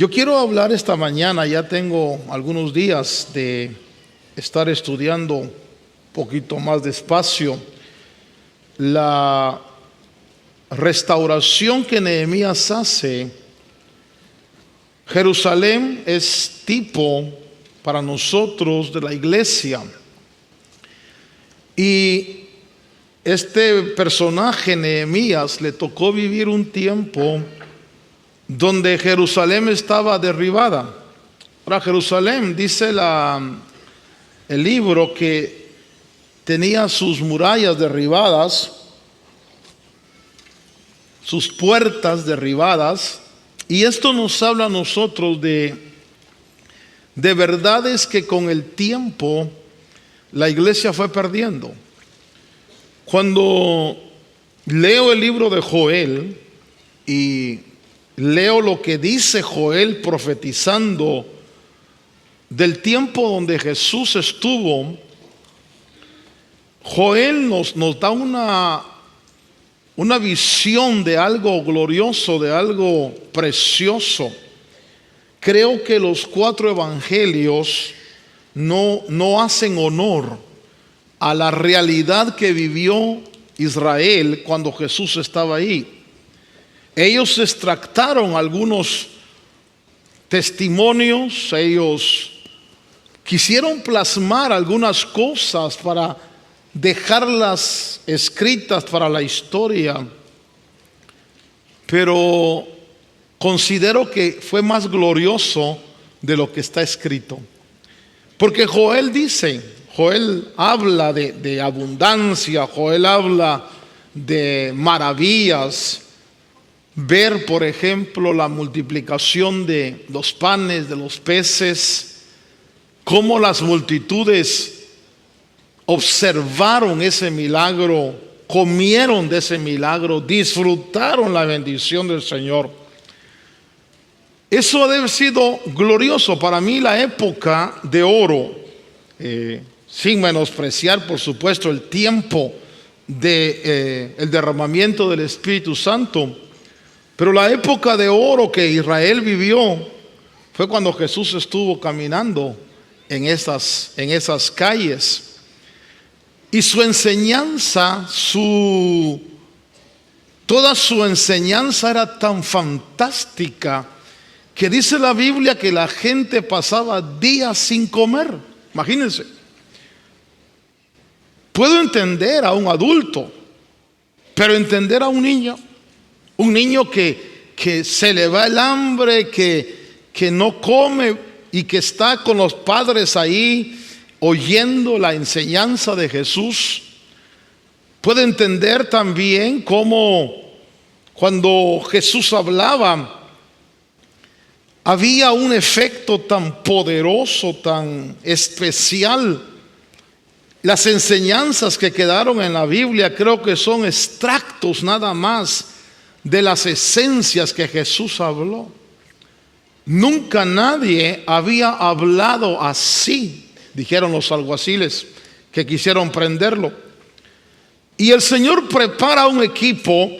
Yo quiero hablar esta mañana, ya tengo algunos días de estar estudiando un poquito más despacio la restauración que Nehemías hace. Jerusalén es tipo para nosotros de la iglesia. Y este personaje, Nehemías, le tocó vivir un tiempo donde Jerusalén estaba derribada. Ahora, Jerusalén, dice el libro, que tenía sus murallas derribadas, sus puertas derribadas, y esto nos habla a nosotros de verdades que con el tiempo la iglesia fue perdiendo. Cuando leo el libro de Joel y leo lo que dice Joel profetizando del tiempo donde Jesús estuvo, Joel nos da una visión de algo glorioso, de algo precioso. Creo que los 4 evangelios no hacen honor a la realidad que vivió Israel cuando Jesús estaba ahí. Ellos extractaron algunos testimonios, ellos quisieron plasmar algunas cosas para dejarlas escritas para la historia, pero considero que fue más glorioso de lo que está escrito. Porque Joel habla de abundancia, Joel habla de maravillas. Ver, por ejemplo, la multiplicación de los panes, de los peces, cómo las multitudes observaron ese milagro, comieron de ese milagro, disfrutaron la bendición del Señor. Eso debe haber sido glorioso para mí, la época de oro, sin menospreciar, por supuesto, el tiempo del derramamiento del Espíritu Santo. Pero la época de oro que Israel vivió fue cuando Jesús estuvo caminando en esas calles. Y su enseñanza, toda su enseñanza era tan fantástica que dice la Biblia que la gente pasaba días sin comer. Imagínense. Puedo entender a un adulto, pero entender a un niño que se le va el hambre, que no come y que está con los padres ahí oyendo la enseñanza de Jesús. Puede entender también cómo cuando Jesús hablaba había un efecto tan poderoso, tan especial. Las enseñanzas que quedaron en la Biblia creo que son extractos nada más de las esencias que Jesús habló. Nunca nadie había hablado así, dijeron los alguaciles que quisieron prenderlo. Y el Señor prepara un equipo,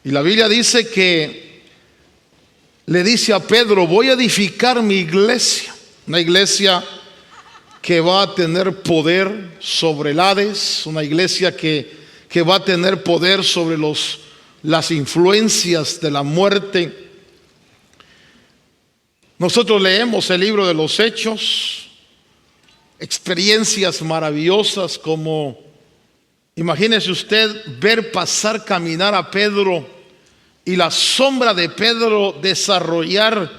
y la Biblia dice que le dice a Pedro: voy a edificar mi iglesia, una iglesia que va a tener poder sobre el Hades, una iglesia que va a tener poder sobre las influencias de la muerte. Nosotros leemos el libro de los Hechos, experiencias maravillosas como, imagínese usted ver pasar, caminar a Pedro y la sombra de Pedro desarrollar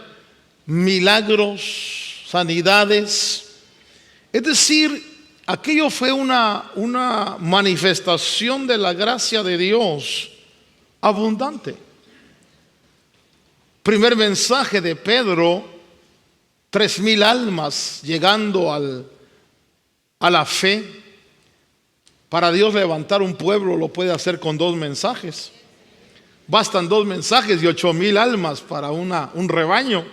milagros, sanidades. Es decir, aquello fue una manifestación de la gracia de Dios abundante. Primer mensaje de Pedro, 3,000 almas llegando a la fe. Para Dios levantar un pueblo lo puede hacer con 2 mensajes. Bastan 2 mensajes y 8,000 almas para un rebaño.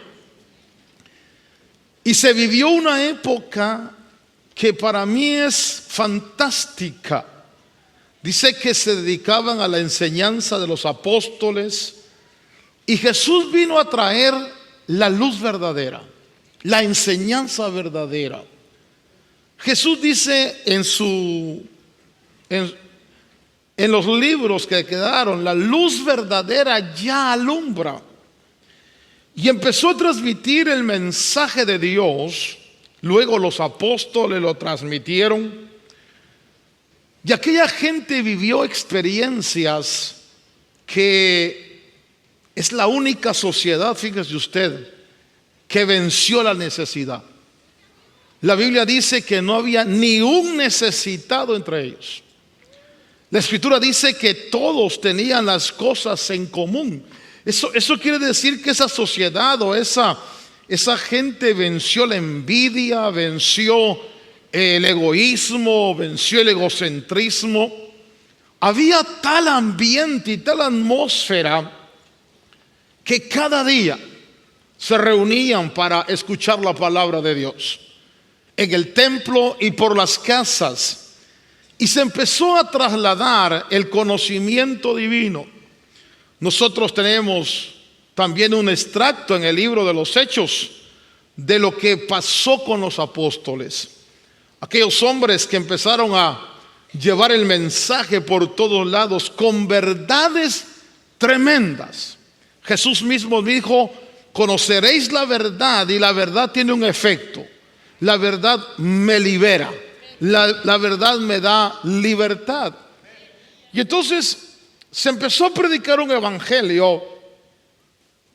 Y se vivió una época que para mí es fantástica. Dice que se dedicaban a la enseñanza de los apóstoles, y Jesús vino a traer la luz verdadera, la enseñanza verdadera. Jesús dice en los libros que quedaron, la luz verdadera ya alumbra. Y empezó a transmitir el mensaje de Dios. Luego los apóstoles lo transmitieron. Y aquella gente vivió experiencias que es la única sociedad, fíjese usted, que venció la necesidad. La Biblia dice que no había ni un necesitado entre ellos. La Escritura dice que todos tenían las cosas en común. Eso quiere decir que esa sociedad o esa gente venció la envidia, venció el egoísmo, venció el egocentrismo. Había tal ambiente y tal atmósfera que cada día se reunían para escuchar la palabra de Dios en el templo y por las casas, y se empezó a trasladar el conocimiento divino. Nosotros tenemos también un extracto en el libro de los Hechos de lo que pasó con los apóstoles, aquellos hombres que empezaron a llevar el mensaje por todos lados con verdades tremendas. Jesús mismo dijo: conoceréis la verdad y la verdad tiene un efecto. La verdad me libera, la verdad me da libertad. Y entonces se empezó a predicar un evangelio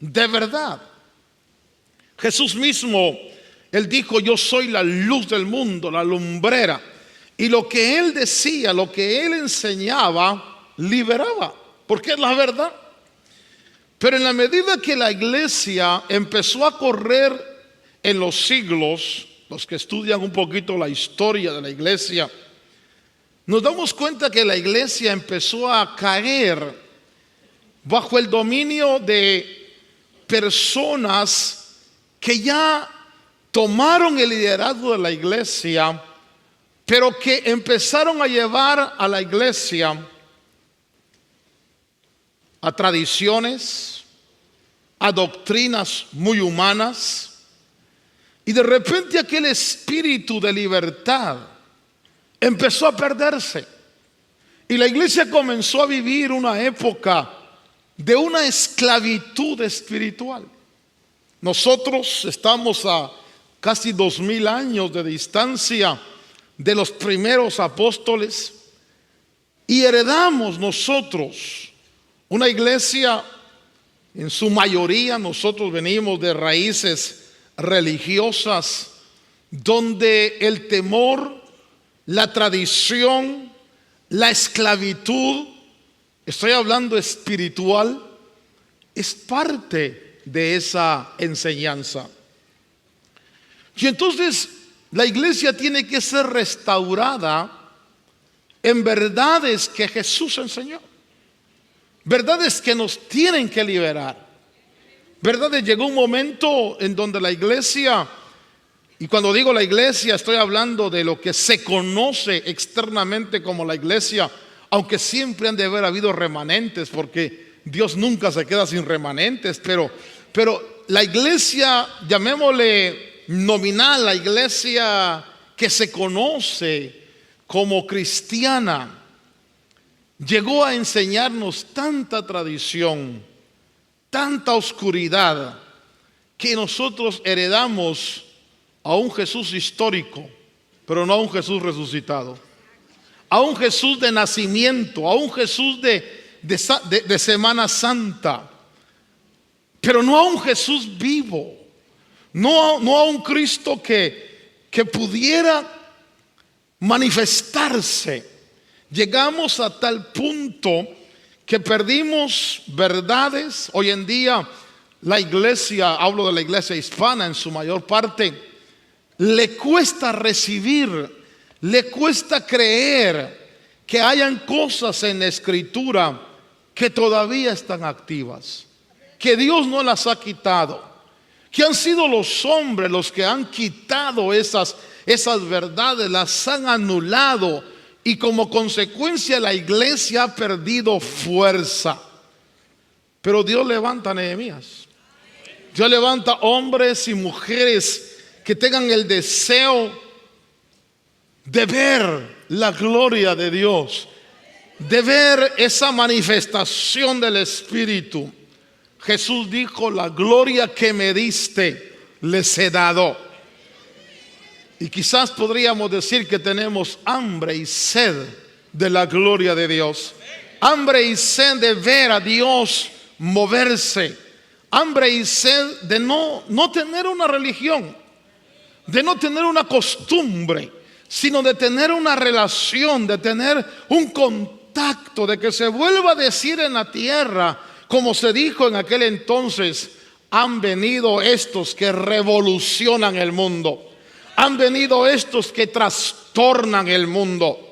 de verdad. Jesús mismo, Él dijo: yo soy la luz del mundo, la lumbrera. Y lo que Él decía, lo que Él enseñaba, liberaba, porque es la verdad. Pero en la medida que la iglesia empezó a correr en los siglos, los que estudian un poquito la historia de la iglesia, nos damos cuenta que la iglesia empezó a caer bajo el dominio de personas que ya tomaron el liderazgo de la iglesia, pero que empezaron a llevar a la iglesia a tradiciones, a doctrinas muy humanas. Y de repente aquel espíritu de libertad empezó a perderse. Y la iglesia comenzó a vivir una época de una esclavitud espiritual. Nosotros estamos a casi 2000 años de distancia de los primeros apóstoles y heredamos nosotros una iglesia, en su mayoría nosotros venimos de raíces religiosas, donde el temor, la tradición, la esclavitud, estoy hablando espiritual, es parte de esa enseñanza. Y entonces la iglesia tiene que ser restaurada en verdades que Jesús enseñó, verdades que nos tienen que liberar. ¿Verdad? Llegó un momento en donde la iglesia, y cuando digo la iglesia estoy hablando de lo que se conoce externamente como la iglesia, aunque siempre han de haber habido remanentes, porque Dios nunca se queda sin remanentes, pero la iglesia, llamémosle nominal, la iglesia que se conoce como cristiana, llegó a enseñarnos tanta tradición, tanta oscuridad, que nosotros heredamos a un Jesús histórico, pero no a un Jesús resucitado, a un Jesús de nacimiento, a un Jesús de Semana Santa, pero no a un Jesús vivo, no a un Cristo que pudiera manifestarse. Llegamos a tal punto que perdimos verdades. Hoy en día la iglesia, hablo de la iglesia hispana en su mayor parte, le cuesta recibir, le cuesta creer que hayan cosas en la escritura que todavía están activas, que Dios no las ha quitado, que han sido los hombres los que han quitado esas verdades, las han anulado, y como consecuencia la iglesia ha perdido fuerza. Pero Dios levanta a Nehemías. Dios levanta hombres y mujeres que tengan el deseo de ver la gloria de Dios, de ver esa manifestación del Espíritu. Jesús dijo: la gloria que me diste les he dado. Y quizás podríamos decir que tenemos hambre y sed de la gloria de Dios, hambre y sed de ver a Dios moverse, hambre y sed de no tener una religión, de no tener una costumbre, sino de tener una relación, de tener un contacto, de que se vuelva a decir en la tierra, como se dijo en aquel entonces: han venido estos que revolucionan el mundo, han venido estos que trastornan el mundo.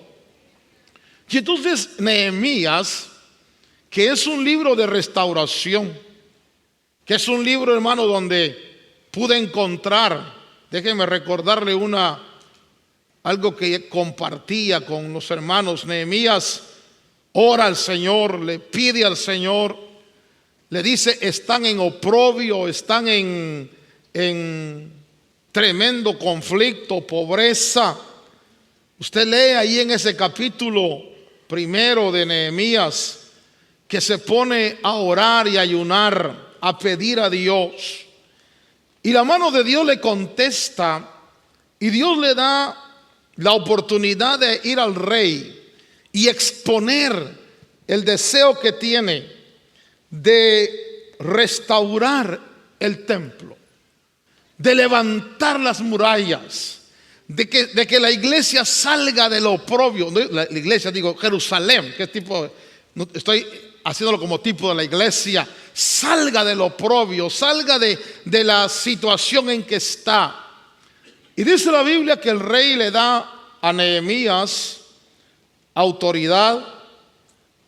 Y entonces Nehemías, que es un libro de restauración, que es un libro, hermano, donde pude encontrar, déjenme recordarle algo que compartía con los hermanos. Nehemías ora al Señor, le pide al Señor, le dice: están en oprobio, están en tremendo conflicto, pobreza. Usted lee ahí en ese capítulo primero de Nehemías que se pone a orar y ayunar, a pedir a Dios. Y la mano de Dios le contesta, y Dios le da la oportunidad de ir al rey y exponer el deseo que tiene de restaurar el templo, de levantar las murallas, de que la iglesia salga del oprobio. La iglesia, digo, Jerusalén, que tipo, no, estoy haciéndolo como tipo de la iglesia, salga del oprobio, salga de la situación en que está. Y dice la Biblia que el rey le da a Nehemías autoridad,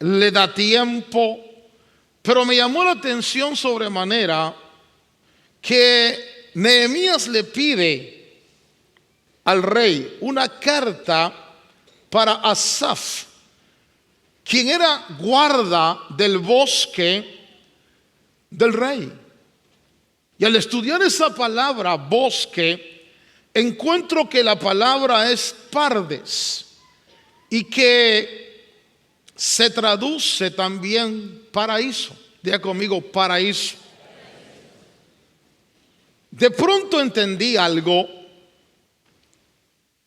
le da tiempo, pero me llamó la atención sobremanera que Nehemías le pide al rey una carta para Asaf, quien era guarda del bosque del rey. Y al estudiar esa palabra bosque, encuentro que la palabra es pardes y que se traduce también paraíso. Diga conmigo: paraíso. De pronto entendí algo.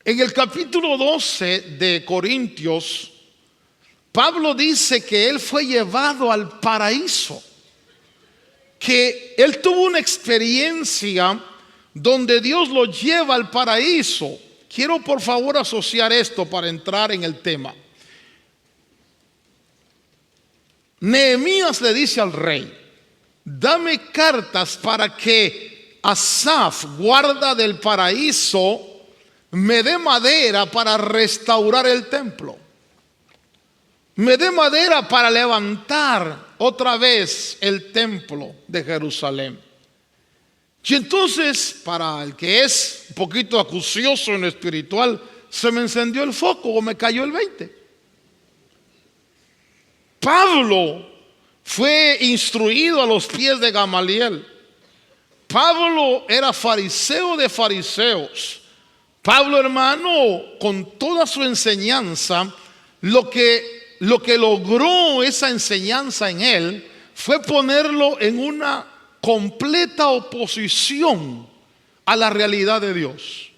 En el capítulo 12 de Corintios, Pablo dice que él fue llevado al paraíso, que él tuvo una experiencia donde Dios lo lleva al paraíso. Quiero por favor asociar esto para entrar en el tema. Nehemías le dice al rey: dame cartas para que Asaf, guarda del paraíso, me dé madera para restaurar el templo, me dé madera para levantar otra vez el templo de Jerusalén. Y entonces, para el que es un poquito acucioso en lo espiritual, se me encendió el foco o me cayó el 20. Pablo fue instruido a los pies de Gamaliel. Pablo era fariseo de fariseos. Pablo, hermano, con toda su enseñanza, lo que logró esa enseñanza en él fue ponerlo en una completa oposición a la realidad de Dios.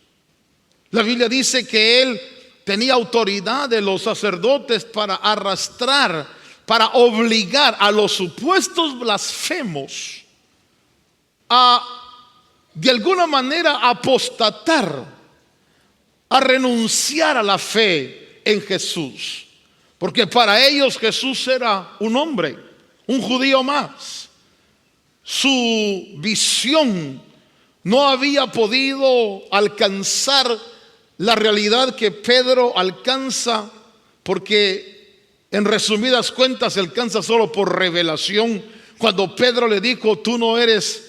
La Biblia dice que él tenía autoridad de los sacerdotes para arrastrar, para obligar a los supuestos blasfemos a, de alguna manera, apostatar, a renunciar a la fe en Jesús, porque para ellos Jesús era un hombre, un judío más. Su visión no había podido alcanzar la realidad que Pedro alcanza, porque en resumidas cuentas alcanza solo por revelación. Cuando Pedro le dijo: tú no eres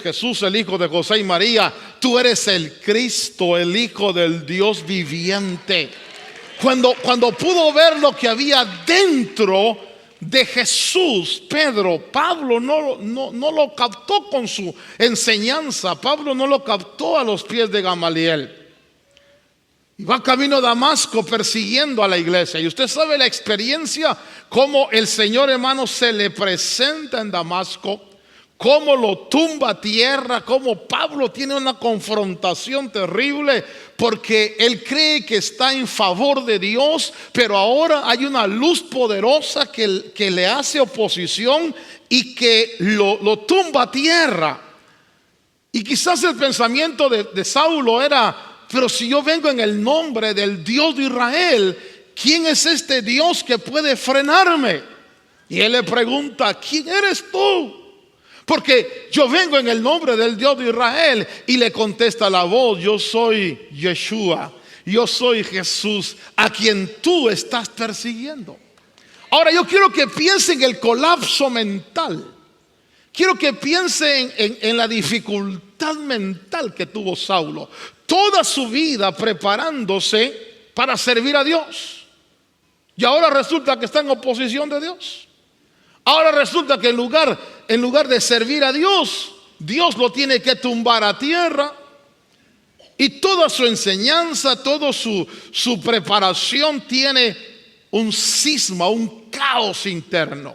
Jesús, el hijo de José y María, tú eres el Cristo, el Hijo del Dios viviente. Cuando pudo ver lo que había dentro de Jesús, Pablo no lo captó con su enseñanza. Pablo no lo captó a los pies de Gamaliel. Y va camino a Damasco persiguiendo a la iglesia. Y usted sabe la experiencia, cómo el Señor, hermano, se le presenta en Damasco, cómo lo tumba a tierra, cómo Pablo tiene una confrontación terrible, porque él cree que está en favor de Dios, pero ahora hay una luz poderosa que le hace oposición y que lo tumba a tierra. Y quizás el pensamiento de Saulo era: pero si yo vengo en el nombre del Dios de Israel, ¿quién es este Dios que puede frenarme? Y él le pregunta: ¿quién eres tú? Porque yo vengo en el nombre del Dios de Israel. Y le contesta la voz: yo soy Yeshua, yo soy Jesús, a quien tú estás persiguiendo. Ahora yo quiero que piensen en el colapso mental. Quiero que piensen en la dificultad mental que tuvo Saulo. Toda su vida preparándose para servir a Dios. Y ahora resulta que está en oposición de Dios. Ahora resulta que en lugar de servir a Dios, Dios lo tiene que tumbar a tierra. Y toda su enseñanza, toda su preparación tiene un cisma, un caos interno.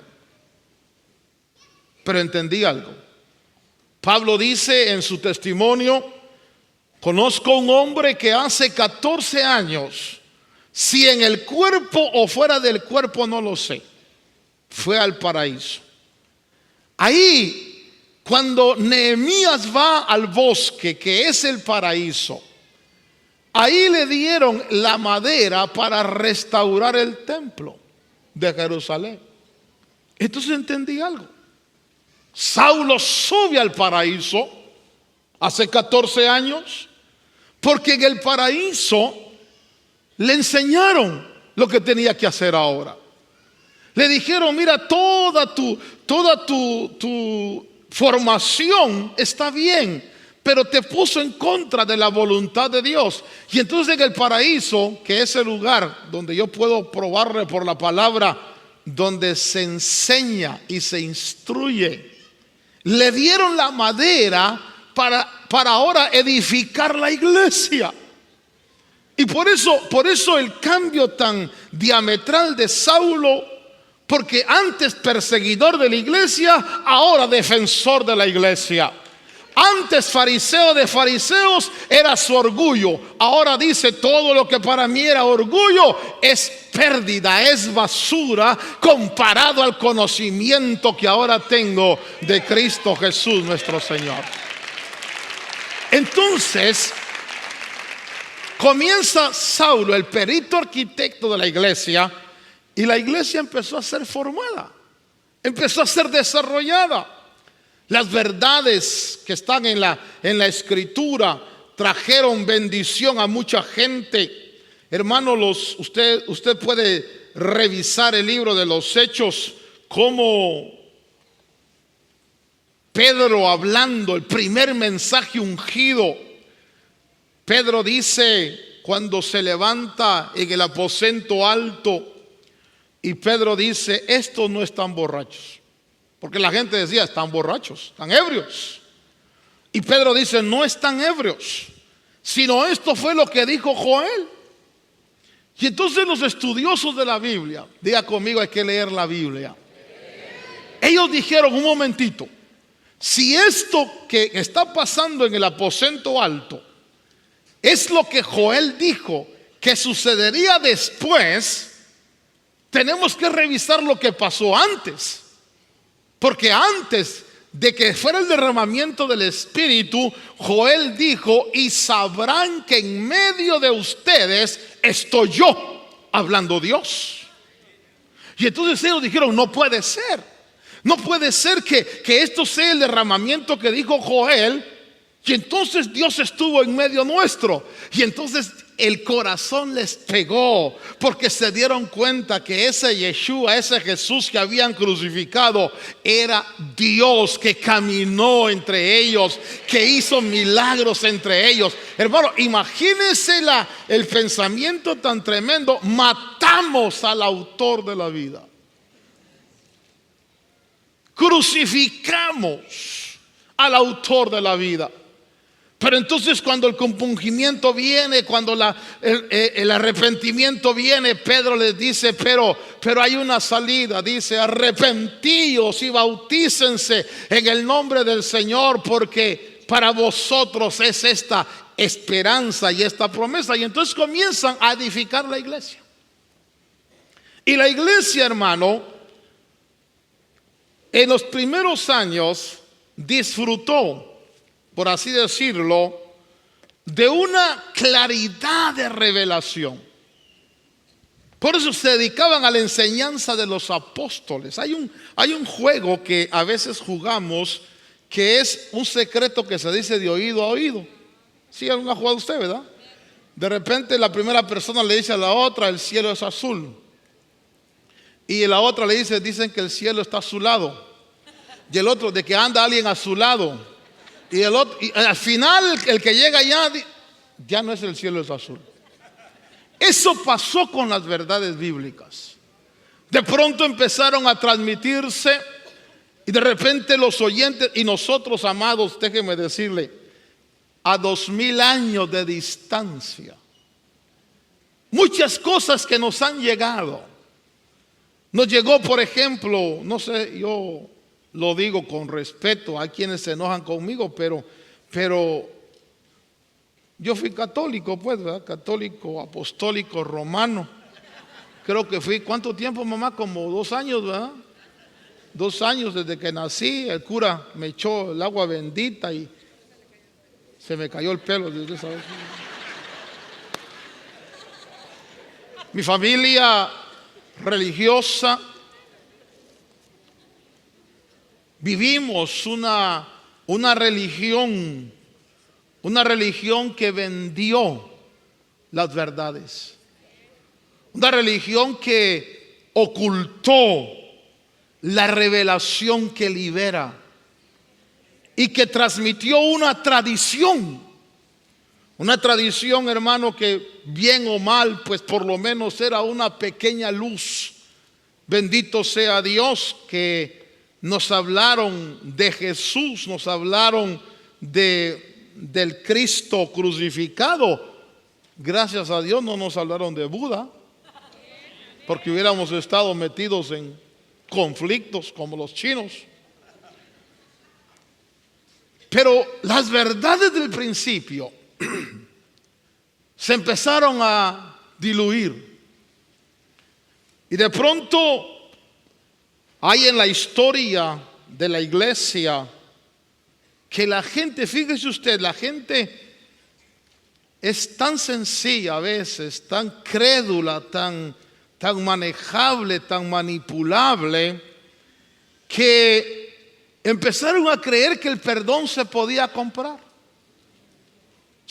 Pero entendí algo. Pablo dice en su testimonio: conozco un hombre que hace 14 años, si en el cuerpo o fuera del cuerpo no lo sé, fue al paraíso. Ahí, cuando Nehemías va al bosque, que es el paraíso, ahí le dieron la madera para restaurar el templo de Jerusalén. Entonces entendí algo. Saulo sube al paraíso hace 14 años, porque en el paraíso le enseñaron lo que tenía que hacer ahora. Le dijeron: mira, toda tu formación está bien, pero te puso en contra de la voluntad de Dios. Y entonces en el paraíso, que es el lugar donde yo puedo probarle por la palabra, donde se enseña y se instruye, le dieron la madera para ahora edificar la iglesia. Y por eso el cambio tan diametral de Saulo, porque antes perseguidor de la iglesia, ahora defensor de la iglesia. Antes fariseo de fariseos era su orgullo. Ahora dice: todo lo que para mí era orgullo es pérdida, es basura comparado al conocimiento que ahora tengo de Cristo Jesús nuestro Señor. Entonces comienza Saulo, el perito arquitecto de la iglesia, y la iglesia empezó a ser formada, empezó a ser desarrollada. Las verdades que están en la escritura trajeron bendición a mucha gente. Hermano, usted puede revisar el libro de los Hechos, como Pedro hablando, el primer mensaje ungido. Pedro dice, cuando se levanta en el aposento alto, y Pedro dice: estos no están borrachos. Porque la gente decía: están borrachos, están ebrios. Y Pedro dice: no están ebrios, sino esto fue lo que dijo Joel. Y entonces los estudiosos de la Biblia, diga conmigo, hay que leer la Biblia. Ellos dijeron: un momentito, si esto que está pasando en el aposento alto es lo que Joel dijo que sucedería después, tenemos que revisar lo que pasó antes. Porque antes de que fuera el derramamiento del Espíritu, Joel dijo: y sabrán que en medio de ustedes estoy yo, hablando Dios. Y entonces ellos dijeron: no puede ser. No puede ser que esto sea el derramamiento que dijo Joel. Y entonces Dios estuvo en medio nuestro. Y entonces el corazón les pegó, porque se dieron cuenta que ese Yeshua, ese Jesús que habían crucificado, era Dios que caminó entre ellos, que hizo milagros entre ellos. Hermano, imagínense el pensamiento tan tremendo: matamos al autor de la vida. crucificamos al autor de la vida. Pero entonces cuando el compungimiento viene, cuando el arrepentimiento viene, Pedro les dice, pero hay una salida. Dice, arrepentíos y bautícense en el nombre del Señor, porque para vosotros es esta esperanza y esta promesa. Y entonces comienzan a edificar la iglesia. Y la iglesia, hermano, en los primeros años disfrutó, por así decirlo, de una claridad de revelación. Por eso se dedicaban a la enseñanza de los apóstoles. Hay un juego que a veces jugamos, que es un secreto que se dice de oído a oído. ¿Sí ha jugado usted, verdad? De repente la primera persona le dice a la otra, el cielo es azul. Y la otra le dice, dicen que el cielo está a su lado. Y el otro, de que anda alguien a su lado. Y el otro, y al final el que llega ya no es el cielo, es azul. Eso pasó con las verdades bíblicas. De pronto empezaron a transmitirse y de repente los oyentes y nosotros, amados, déjenme decirle, a 2000 años de distancia, muchas cosas que nos han llegado. Nos llegó, por ejemplo, no sé, yo lo digo con respeto, hay quienes se enojan conmigo, pero yo fui católico, pues, ¿verdad? Católico, apostólico, romano. Creo que fui, ¿cuánto tiempo, mamá? Como 2 años, ¿verdad? 2 años desde que nací. El cura me echó el agua bendita y se me cayó el pelo desde esa vez. Mi familia religiosa, vivimos una religión que vendió las verdades, una religión que ocultó la revelación que libera y que transmitió una tradición, hermano, que bien o mal, pues por lo menos era una pequeña luz. Bendito sea Dios que nos hablaron de Jesús, nos hablaron del Cristo crucificado. Gracias a Dios no nos hablaron de Buda, porque hubiéramos estado metidos en conflictos como los chinos. Pero las verdades del principio se empezaron a diluir. Y de pronto hay en la historia de la iglesia que la gente, fíjese usted, la gente es tan sencilla a veces, tan crédula, tan manejable, tan manipulable, que empezaron a creer que el perdón se podía comprar.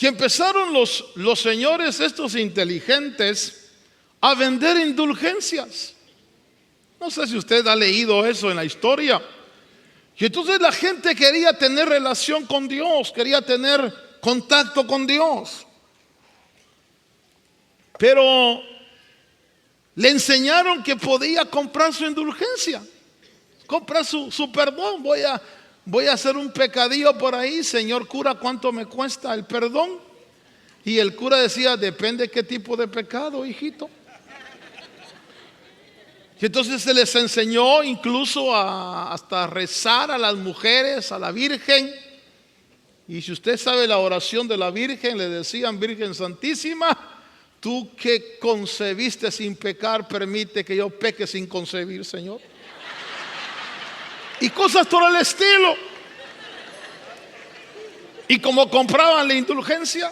Y empezaron los señores estos inteligentes a vender indulgencias. No sé si usted ha leído eso en la historia. Y entonces la gente quería tener relación con Dios, quería tener contacto con Dios. Pero le enseñaron que podía comprar su indulgencia, comprar su perdón. Voy a hacer un pecadillo por ahí, señor cura, ¿cuánto me cuesta el perdón? Y el cura decía, depende qué tipo de pecado, hijito. Y entonces se les enseñó incluso hasta rezar a las mujeres, a la Virgen. Y si usted sabe la oración de la Virgen, le decían, Virgen Santísima, tú que concebiste sin pecar, permite que yo peque sin concebir, Señor. Y cosas por el estilo. Y como compraban la indulgencia,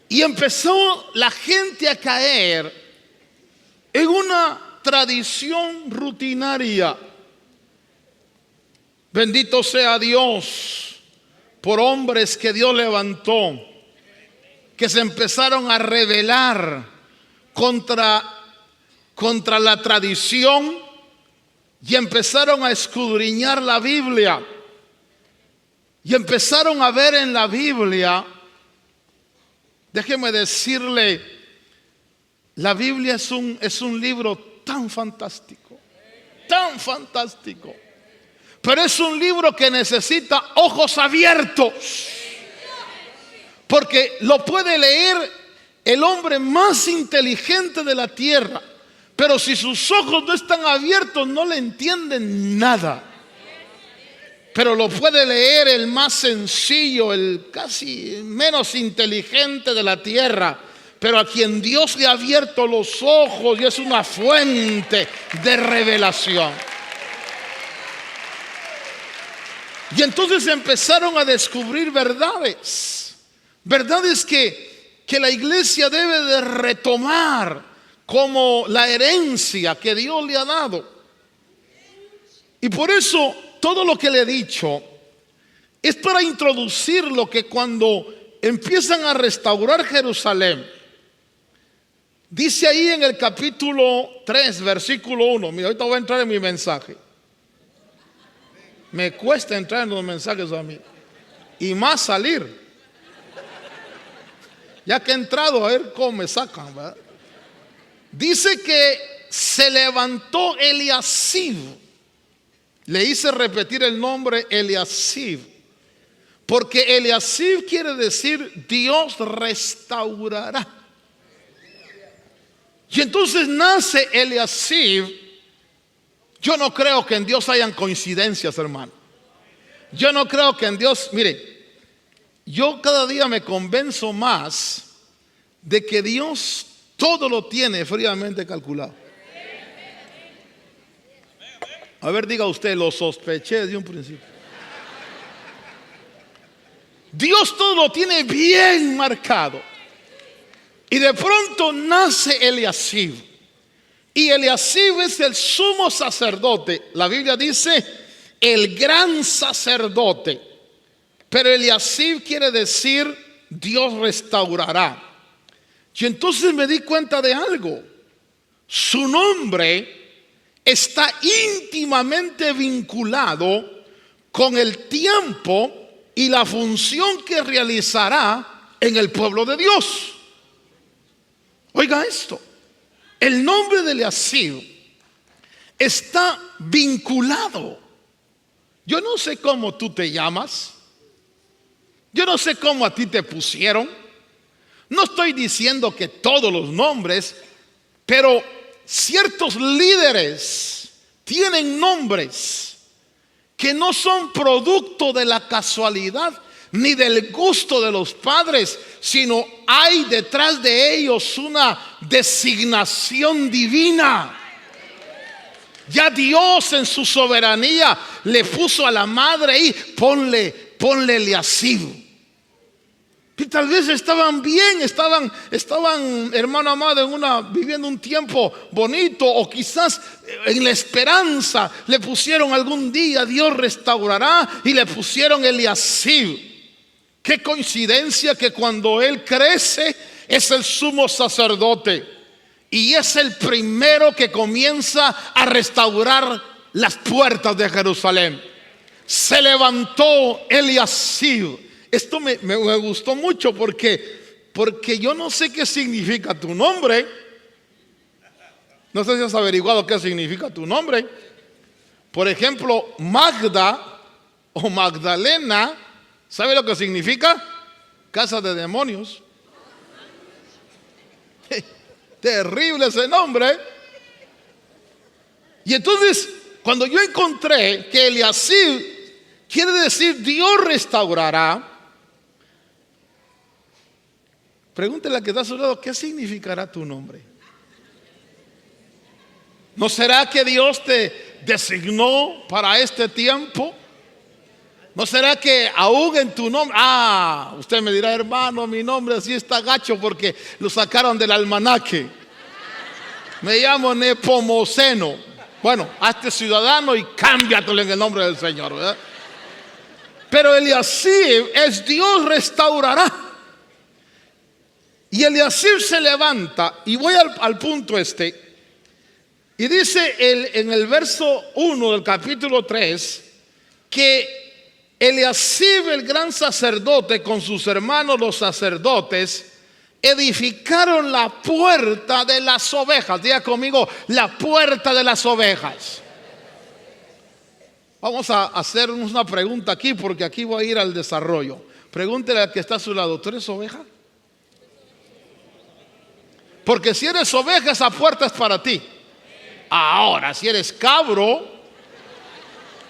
y empezó la gente a caer en una tradición rutinaria. Bendito sea Dios por hombres que Dios levantó, que se empezaron a rebelar contra la tradición y empezaron a escudriñar la Biblia y empezaron a ver en la Biblia. Déjeme decirle, la Biblia es un libro tan fantástico. tan fantástico. Pero es un libro que necesita ojos abiertos, porque lo puede leer el hombre más inteligente de la tierra, pero si sus ojos no están abiertos no le entienden nada. Pero lo puede leer el más sencillo, el casi menos inteligente de la tierra, pero a quien Dios le ha abierto los ojos y es una fuente de revelación. Y entonces empezaron a descubrir verdades que la iglesia debe de retomar como la herencia que Dios le ha dado. Y por eso todo lo que le he dicho es para introducir lo que cuando empiezan a restaurar Jerusalén, dice ahí en el capítulo 3, versículo 1. Mira, ahorita voy a entrar en mi mensaje. Me cuesta entrar en los mensajes a mí, y más salir. Ya que he entrado, a ver cómo me sacan, ¿verdad? Dice que se levantó Eliasib. Le hice repetir el nombre Eliasib, porque Eliasib quiere decir Dios restaurará. Y entonces nace Eliasib. Yo no creo que en Dios hayan coincidencias, hermano. Yo no creo que en Dios, mire, yo cada día me convenzo más de que Dios todo lo tiene fríamente calculado. A ver, diga usted, lo sospeché desde un principio. Dios todo lo tiene bien marcado. Y de pronto nace Eliasib. Y Eliasib es el sumo sacerdote. La Biblia dice el gran sacerdote. Pero Eliasib quiere decir Dios restaurará. Y entonces me di cuenta de algo. Su nombre está íntimamente vinculado con el tiempo y la función que realizará en el pueblo de Dios. Oiga esto, el nombre de Eliasib está vinculado. Yo no sé cómo tú te llamas, yo no sé cómo a ti te pusieron. No estoy diciendo que todos los nombres, pero ciertos líderes tienen nombres que no son producto de la casualidad ni del gusto de los padres, sino hay detrás de ellos una designación divina. Ya Dios en su soberanía le puso a la madre ahí, ponle Eliasib. Y tal vez estaban bien, estaban hermano amado viviendo un tiempo bonito, o quizás en la esperanza le pusieron algún día Dios restaurará y le pusieron Eliasib. Qué coincidencia que cuando él crece es el sumo sacerdote y es el primero que comienza a restaurar las puertas de Jerusalén. Se levantó Eliasib. Esto me gustó mucho porque yo no sé qué significa tu nombre. No sé si has averiguado qué significa tu nombre. Por ejemplo, Magda o Magdalena, ¿sabe lo que significa? Casa de demonios. Terrible ese nombre. Y entonces, cuando yo encontré que Eliasib quiere decir Dios restaurará, pregúntele a que está a su lado, ¿qué significará tu nombre? ¿No será que Dios te designó para este tiempo? ¿No será que aún en tu nombre? Usted me dirá, hermano, mi nombre así está gacho porque lo sacaron del almanaque. Me llamo Nepomuceno. Bueno, hazte ciudadano y cámbiatelo en el nombre del Señor, ¿verdad? Pero Eliasib es Dios restaurará. Y Eliasib se levanta, y voy al punto y dice en el verso 1 del capítulo 3 que Eliasib, el gran sacerdote, con sus hermanos los sacerdotes, edificaron la puerta de las ovejas. Diga conmigo, la puerta de las ovejas. Vamos a hacernos una pregunta aquí, porque aquí voy a ir al desarrollo. Pregúntele al que está a su lado: ¿tú eres oveja? Porque si eres oveja, esa puerta es para ti. Ahora, si eres cabro,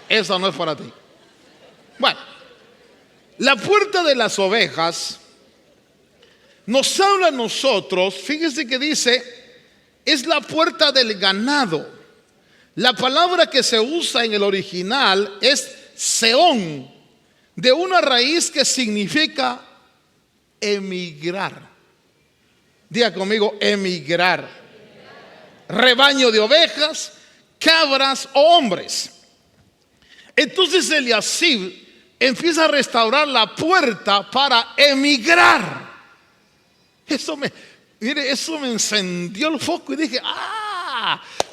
esa no es para ti. Bueno, la puerta de las ovejas nos habla a nosotros. Fíjese que dice, es la puerta del ganado. La palabra que se usa en el original es seón, de una raíz que significa emigrar. Diga conmigo: emigrar. Rebaño de ovejas, cabras o hombres. Entonces Eliasib empieza a restaurar la puerta para emigrar. Mire, eso me encendió el foco y dije: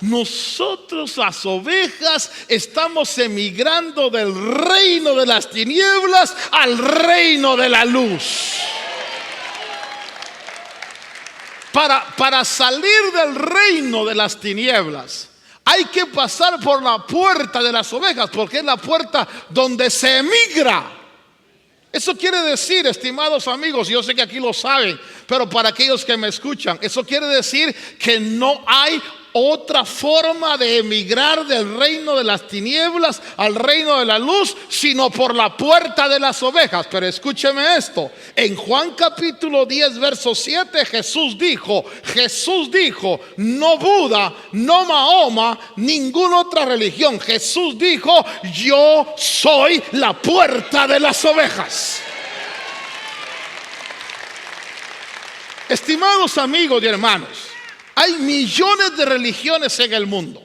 nosotros las ovejas estamos emigrando del reino de las tinieblas al reino de la luz. Para salir del reino de las tinieblas hay que pasar por la puerta de las ovejas, porque es la puerta donde se emigra. Eso quiere decir, estimados amigos, yo sé que aquí lo saben, pero para aquellos que me escuchan, eso quiere decir que no hay otra forma de emigrar del reino de las tinieblas al reino de la luz, sino por la puerta de las ovejas. Pero escúcheme esto: en Juan capítulo 10 verso 7 Jesús dijo, no Buda, no Mahoma, ninguna otra religión. Jesús dijo: yo soy la puerta de las ovejas. Estimados amigos y hermanos, hay millones de religiones en el mundo.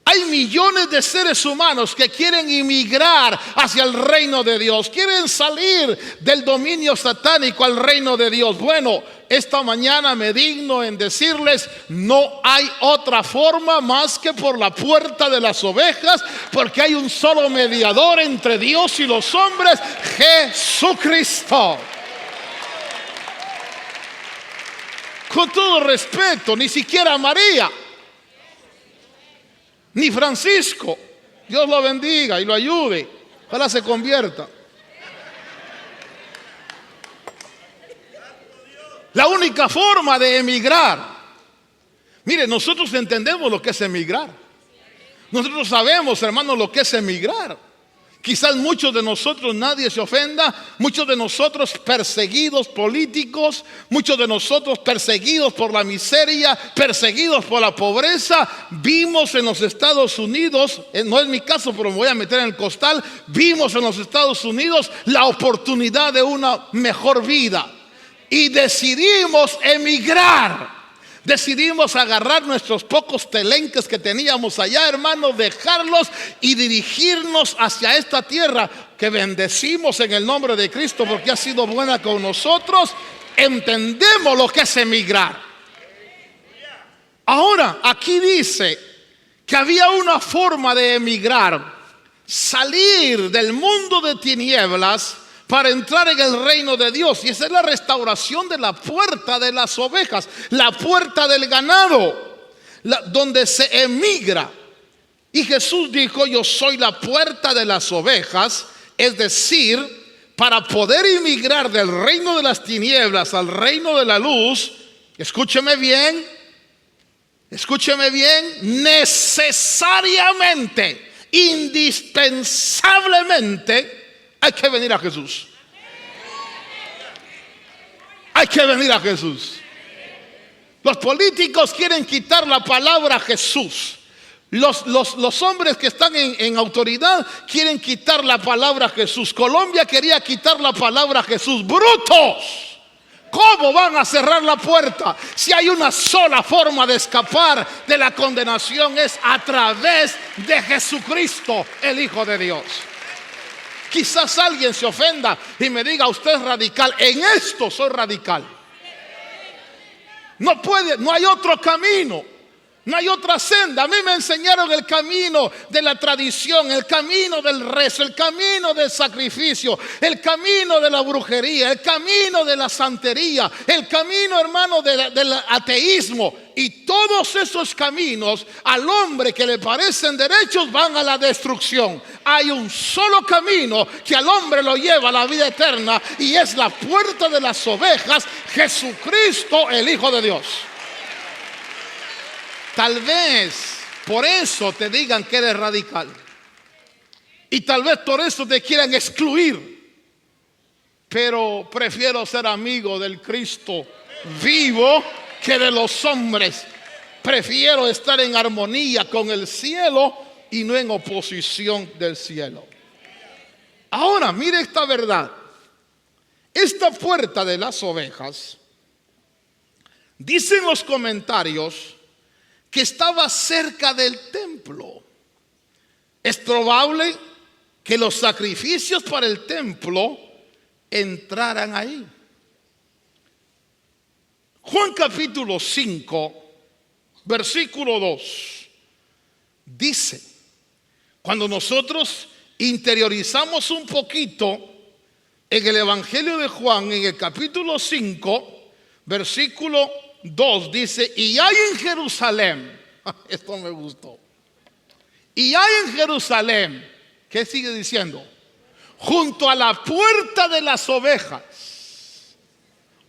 Hay millones de seres humanos que quieren emigrar hacia el reino de Dios. Quieren salir del dominio satánico al reino de Dios. Bueno, esta mañana me digno en decirles: no hay otra forma más que por la puerta de las ovejas, porque hay un solo mediador entre Dios y los hombres: Jesucristo. Con todo respeto, ni siquiera María, ni Francisco, Dios lo bendiga y lo ayude, ojalá se convierta. La única forma de emigrar, mire, nosotros entendemos lo que es emigrar. Nosotros sabemos, hermanos, lo que es emigrar. Quizás muchos de nosotros, nadie se ofenda, muchos de nosotros perseguidos políticos, muchos de nosotros perseguidos por la miseria, perseguidos por la pobreza, vimos en los Estados Unidos, no es mi caso pero me voy a meter en el costal, vimos en los Estados Unidos la oportunidad de una mejor vida y decidimos emigrar. Decidimos agarrar nuestros pocos telenques que teníamos allá, hermanos, dejarlos y dirigirnos hacia esta tierra que bendecimos en el nombre de Cristo, porque ha sido buena con nosotros. Entendemos lo que es emigrar. Ahora, aquí dice que había una forma de emigrar, salir del mundo de tinieblas para entrar en el reino de Dios. Y esa es la restauración de la puerta de las ovejas, la puerta del ganado, donde se emigra. Y Jesús dijo: yo soy la puerta de las ovejas. Es decir, para poder emigrar del reino de las tinieblas al reino de la luz, escúcheme bien, necesariamente, indispensablemente, hay que venir a Jesús. Hay que venir a Jesús. Los políticos quieren quitar la palabra Jesús. Los hombres que están en autoridad quieren quitar la palabra Jesús. Colombia quería quitar la palabra Jesús. ¡Brutos! ¿Cómo van a cerrar la puerta? Si hay una sola forma de escapar de la condenación, es a través de Jesucristo, el Hijo de Dios. Quizás alguien se ofenda y me diga: usted es radical. En esto soy radical. No hay otro camino. No hay otra senda. A mí me enseñaron el camino de la tradición, el camino del rezo, el camino del sacrificio, el camino de la brujería, el camino de la santería, el camino, hermano, del ateísmo. Y todos esos caminos al hombre que le parecen derechos van a la destrucción. Hay un solo camino que al hombre lo lleva a la vida eterna, y es la puerta de las ovejas, Jesucristo, el Hijo de Dios. Tal vez por eso te digan que eres radical, y tal vez por eso te quieran excluir, pero prefiero ser amigo del Cristo vivo que de los hombres. Prefiero estar en armonía con el cielo y no en oposición del cielo. Ahora mire esta verdad. Esta puerta de las ovejas, dicen los comentarios, que estaba cerca del templo. Es probable que los sacrificios para el templo entraran ahí. Juan capítulo 5, versículo 2, dice, cuando nosotros interiorizamos un poquito en el Evangelio de Juan, en el capítulo 5, versículo 2, dice, y hay en Jerusalén, esto me gustó, y hay en Jerusalén, ¿qué sigue diciendo? Junto a la puerta de las ovejas,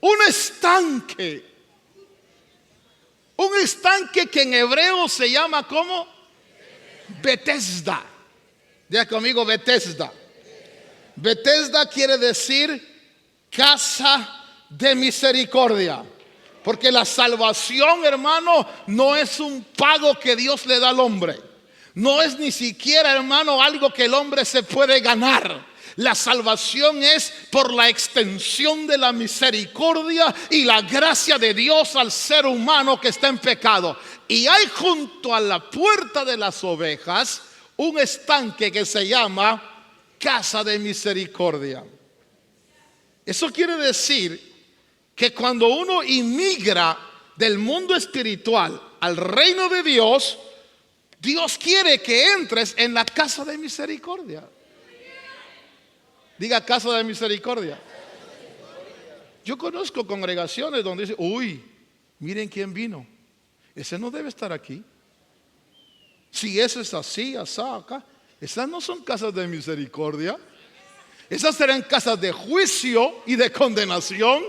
un estanque que en hebreo se llama ¿cómo? Betesda. Diga conmigo, Betesda. Betesda quiere decir casa de misericordia. Porque la salvación, hermano, no es un pago que Dios le da al hombre. No es ni siquiera, hermano, algo que el hombre se puede ganar. La salvación es por la extensión de la misericordia y la gracia de Dios al ser humano que está en pecado. Y hay junto a la puerta de las ovejas un estanque que se llama casa de misericordia. Eso quiere decir que cuando uno inmigra del mundo espiritual al reino de Dios, Dios quiere que entres en la casa de misericordia. Diga, casa de misericordia. Yo conozco congregaciones donde dicen, uy, miren quién vino. Ese no debe estar aquí. Si ese es así, asá, acá. Esas no son casas de misericordia. Esas serán casas de juicio y de condenación.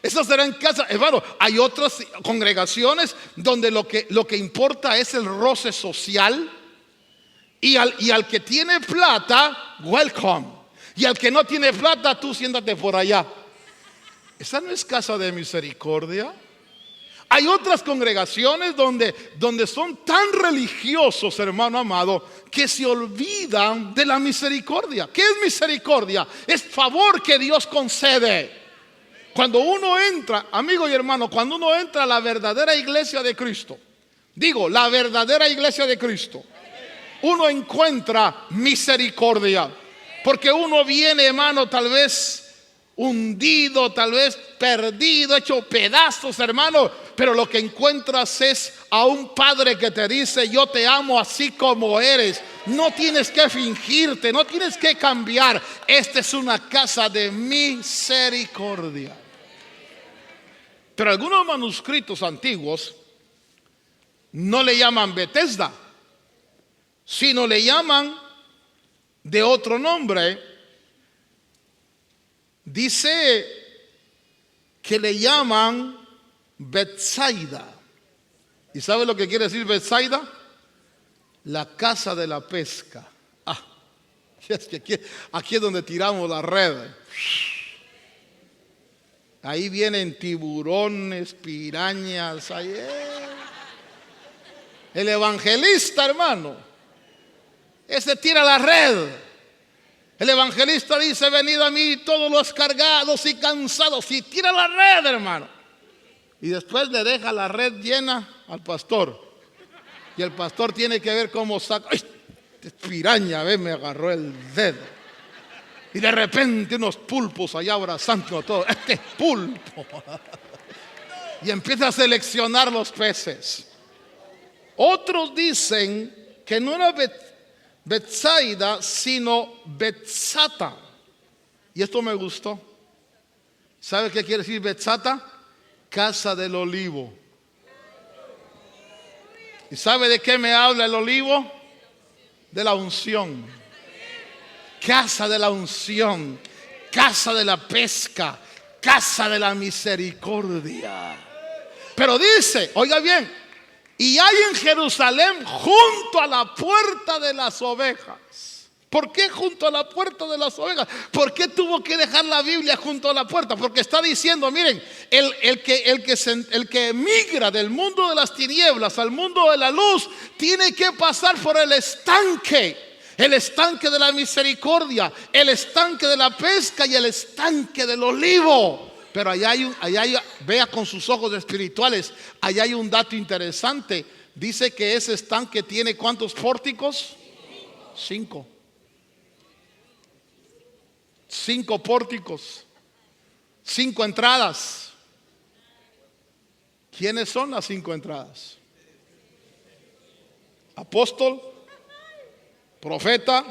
Esas serán casas, hermano. Hay otras congregaciones donde lo que importa es el roce social. Y al que tiene plata, welcome. Y al que no tiene plata, tú siéntate por allá. Esa no es casa de misericordia. Hay otras congregaciones donde son tan religiosos, hermano amado, que se olvidan de la misericordia. ¿Qué es misericordia? Es favor que Dios concede. Cuando uno entra, amigo y hermano, cuando uno entra a la verdadera iglesia de Cristo, digo, la verdadera iglesia de Cristo, uno encuentra misericordia. Porque uno viene, hermano, tal vez hundido, tal vez perdido, hecho pedazos, hermano, pero lo que encuentras es a un Padre que te dice, yo te amo así como eres. No tienes que fingirte, no tienes que cambiar. Esta es una casa de misericordia. Pero algunos manuscritos antiguos no le llaman Betesda, sino le llaman de otro nombre. Dice que le llaman Betsaida. ¿Y sabe lo que quiere decir Betsaida? La casa de la pesca. Es que aquí es donde tiramos la red. Ahí vienen tiburones, pirañas. Ahí el evangelista, hermano, ese tira la red. El evangelista dice, venid a mí todos los cargados y cansados, y tira la red, hermano. Y después le deja la red llena al pastor. Y el pastor tiene que ver cómo saca. ¡Ay! Piraña, me agarró el dedo. Y de repente unos pulpos allá abrazando todo. Este pulpo. Y empieza a seleccionar los peces. Otros dicen que no era Betsaida, sino Betzata. Y esto me gustó. ¿Sabe qué quiere decir Betzata? Casa del olivo. ¿Y sabe de qué me habla el olivo? De la unción. Casa de la unción. Casa de la pesca. Casa de la misericordia. Pero dice, oiga bien, y hay en Jerusalén junto a la puerta de las ovejas. ¿Por qué junto a la puerta de las ovejas? ¿Por qué tuvo que dejar la Biblia junto a la puerta? Porque está diciendo, miren, el que emigra del mundo de las tinieblas al mundo de la luz, tiene que pasar por el estanque de la misericordia, el estanque de la pesca y el estanque del olivo. Pero allá hay, vea con sus ojos espirituales, allá hay un dato interesante. Dice que ese estanque tiene ¿cuántos pórticos? 5. 5 pórticos, 5 entradas. ¿Quiénes son las 5 entradas? Apóstol, profeta,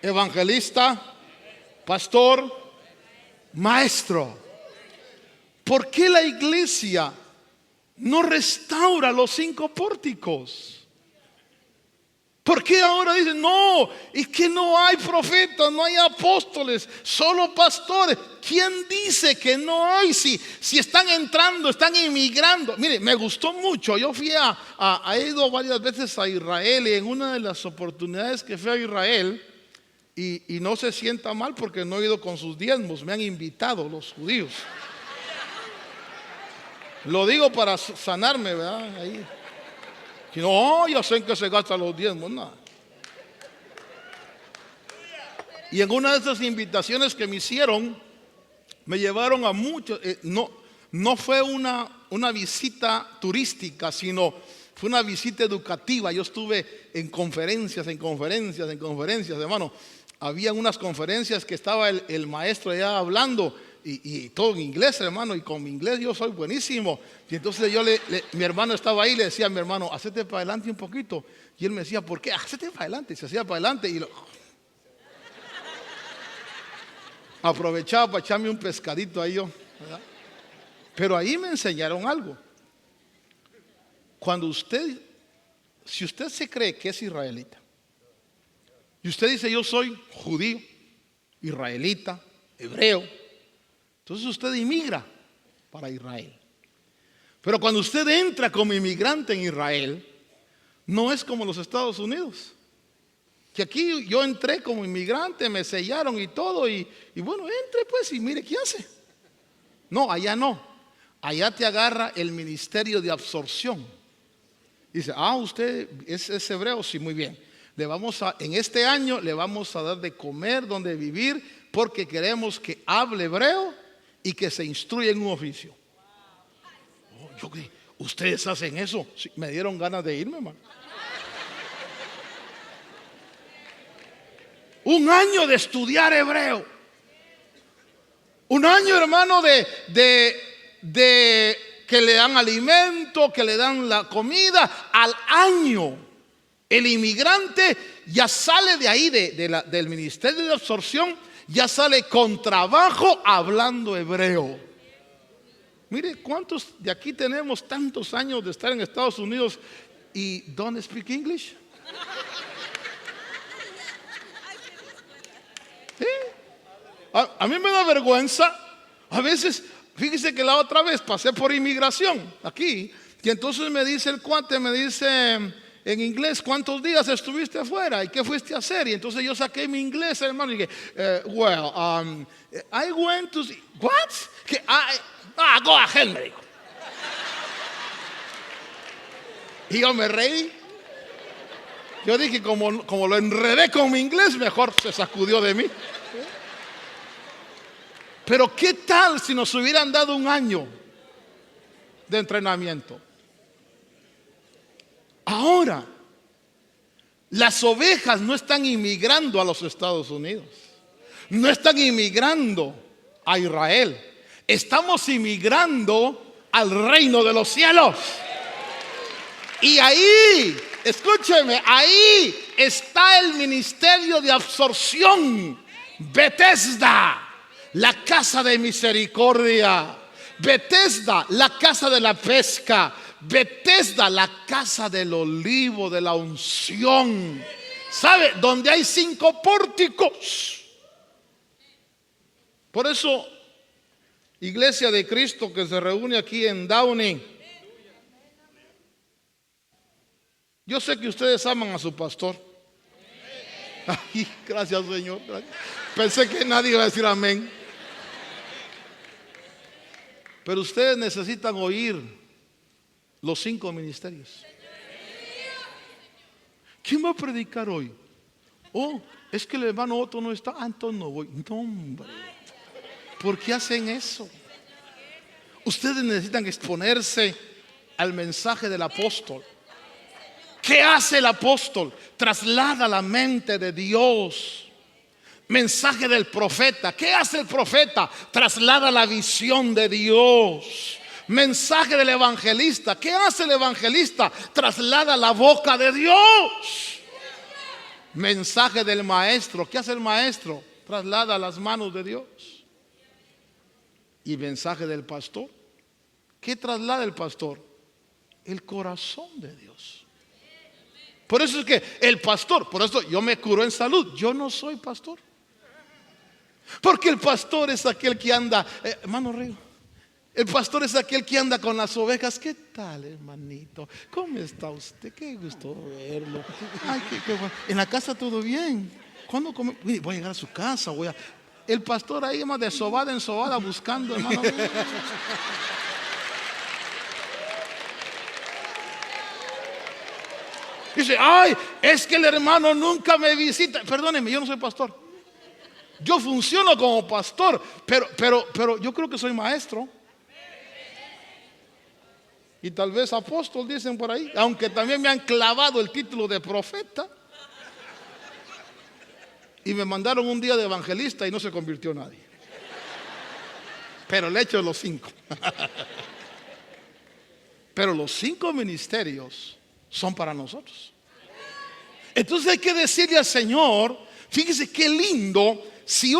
evangelista, pastor, maestro. ¿Por qué la iglesia no restaura los 5 pórticos? ¿Por qué ahora dicen, no, es que no hay profetas, no hay apóstoles, solo pastores? ¿Quién dice que no hay? Si están entrando, están inmigrando. Mire, me gustó mucho. Yo fui he ido varias veces a Israel, y en una de las oportunidades que fui a Israel, y no se sienta mal porque no he ido con sus diezmos, me han invitado los judíos. Lo digo para sanarme, ¿verdad? Ahí. Que no, ya sé en qué se gastan los diezmos, nada. Y en una de esas invitaciones que me hicieron, me llevaron a muchos. No fue una visita turística, sino fue una visita educativa. Yo estuve en conferencias, hermano. Había unas conferencias que estaba el maestro allá hablando. Y todo en inglés, hermano, y con mi inglés yo soy buenísimo. Y entonces mi hermano estaba ahí, le decía a mi hermano, hacete para adelante un poquito. Y él me decía, ¿por qué? Hacete para adelante. Y se hacía para adelante y aprovechaba para echarme un pescadito ahí yo, ¿verdad? Pero ahí me enseñaron algo. Si usted se cree que es israelita, y usted dice, yo soy judío, israelita, hebreo, entonces usted inmigra para Israel. Pero cuando usted entra como inmigrante en Israel, no es como los Estados Unidos. Que aquí yo entré como inmigrante, me sellaron y todo, y bueno, entre pues y mire qué hace. No, allá no. Allá te agarra el ministerio de absorción. Dice, usted es hebreo, sí, muy bien. En este año le vamos a dar de comer, donde vivir, porque queremos que hable hebreo y que se instruya en un oficio. ¿Ustedes hacen eso? Sí, me dieron ganas de irme, hermano. Un año de estudiar hebreo. Un año, hermano, de que le dan alimento, que le dan la comida. Al año, el inmigrante ya sale de ahí, del ministerio de absorción, ya sale con trabajo hablando hebreo. Mire, ¿cuántos de aquí tenemos tantos años de estar en Estados Unidos y don't speak English? ¿Sí? A mí me da vergüenza. A veces, fíjese que la otra vez pasé por inmigración aquí, y entonces me dice el cuate, me dice en inglés, ¿cuántos días estuviste afuera? ¿Y qué fuiste a hacer? Y entonces yo saqué mi inglés, hermano, y dije, I went to see, what? Go ahead, me dijo. Y yo me reí. Yo dije, como lo enredé con mi inglés, mejor se sacudió de mí. Pero ¿qué tal si nos hubieran dado un año de entrenamiento? Ahora, las ovejas no están inmigrando a los Estados Unidos. No están inmigrando a Israel. Estamos inmigrando al reino de los cielos. Y ahí, escúcheme, ahí está el ministerio de absorción. Betesda, la casa de misericordia. Betesda, la casa de la pesca. Betesda, la casa del olivo, de la unción. ¿Sabe? Donde hay 5 pórticos. Por eso, Iglesia de Cristo que se reúne aquí en Downey, yo sé que ustedes aman a su pastor. Ay, gracias, Señor. Pensé que nadie iba a decir amén. Pero ustedes necesitan oír los 5 ministerios. ¿Quién va a predicar hoy? Oh, es que el hermano Otto no está. Ah, entonces no voy. No, hombre. ¿Por qué hacen eso? Ustedes necesitan exponerse al mensaje del apóstol. ¿Qué hace el apóstol? Traslada la mente de Dios. Mensaje del profeta. ¿Qué hace el profeta? Traslada la visión de Dios. Mensaje del evangelista. ¿Qué hace el evangelista? Traslada la boca de Dios. Mensaje del maestro. ¿Qué hace el maestro? Traslada las manos de Dios. Y mensaje del pastor. ¿Qué traslada el pastor? El corazón de Dios. Por eso es que el pastor, por eso yo me curo en salud. Yo no soy pastor. Porque el pastor es aquel que anda, hermano Río, el pastor es aquel que anda con las ovejas. ¿Qué tal, hermanito? ¿Cómo está usted? Qué gusto verlo. Ay, qué bueno. En la casa todo bien. ¿Cuándo come? Voy a llegar a su casa. El pastor ahí más de sobada en sobada buscando, hermano. Dice, ay, es que el hermano nunca me visita. Perdóneme, yo no soy pastor. Yo funciono como pastor, pero yo creo que soy maestro. Y tal vez apóstol dicen por ahí, aunque también me han clavado el título de profeta. Y me mandaron un día de evangelista y no se convirtió nadie. Pero le echo los 5. Pero los 5 ministerios son para nosotros. Entonces hay que decirle al Señor, fíjese qué lindo, si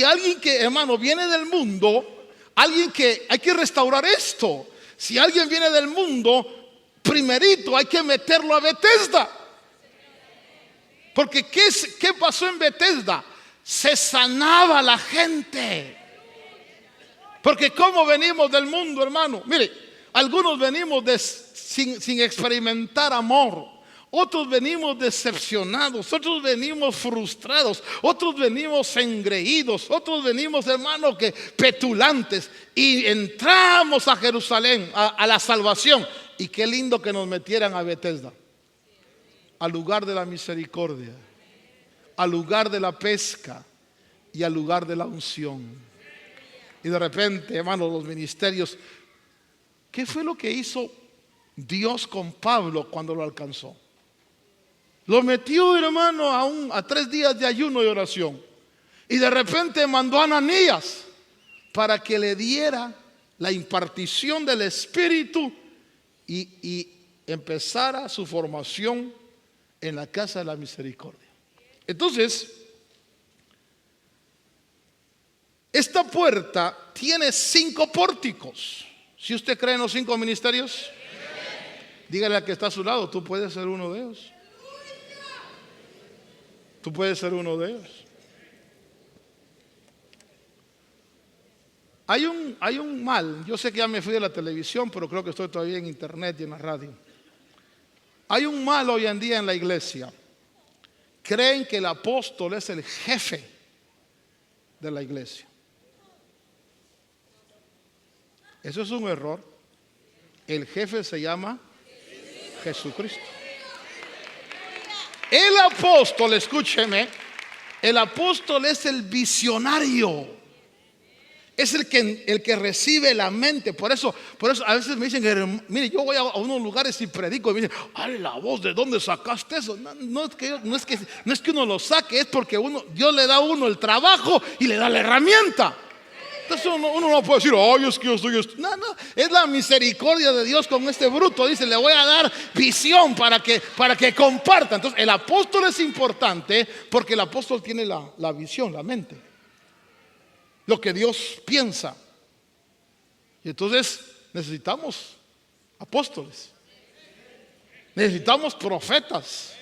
alguien que, hermano, viene del mundo, alguien que hay que restaurar esto. Si alguien viene del mundo, primerito hay que meterlo a Betesda. Porque ¿qué pasó en Betesda? Se sanaba la gente. Porque como venimos del mundo, hermano, mire, algunos venimos sin experimentar amor. Otros venimos decepcionados, otros venimos frustrados, otros venimos engreídos, otros venimos, hermano, que petulantes. Y entramos a Jerusalén, a la salvación. Y qué lindo que nos metieran a Betesda, al lugar de la misericordia, al lugar de la pesca y al lugar de la unción. Y de repente, hermano, los ministerios. ¿Qué fue lo que hizo Dios con Pablo cuando lo alcanzó? Lo metió, hermano, a 3 días de ayuno y oración. Y de repente mandó a Ananías para que le diera la impartición del Espíritu y empezara su formación en la casa de la misericordia. Entonces, esta puerta tiene 5 pórticos. Si usted cree en los 5 ministerios, dígale al que está a su lado, tú puedes ser uno de ellos. Tú puedes ser uno de ellos. Hay un mal, yo sé que ya me fui de la televisión, pero creo que estoy todavía en internet y en la radio. Hay un mal hoy en día en la iglesia. Creen que el apóstol es el jefe de la iglesia. Eso es un error. El jefe se llama Jesucristo. El apóstol, escúcheme, el apóstol es el visionario. Es el que recibe la mente. Por eso a veces me dicen, mire, yo voy a unos lugares y predico y me dicen, ay, la voz, ¿de dónde sacaste eso? No es que uno lo saque, es porque Dios le da a uno el trabajo y le da la herramienta. Entonces uno no puede decir, ay, es que yo soy esto. No, no, es la misericordia de Dios con este bruto. Dice, le voy a dar visión para que comparta. Entonces el apóstol es importante porque el apóstol tiene la visión, la mente, lo que Dios piensa. Y entonces necesitamos apóstoles, necesitamos profetas,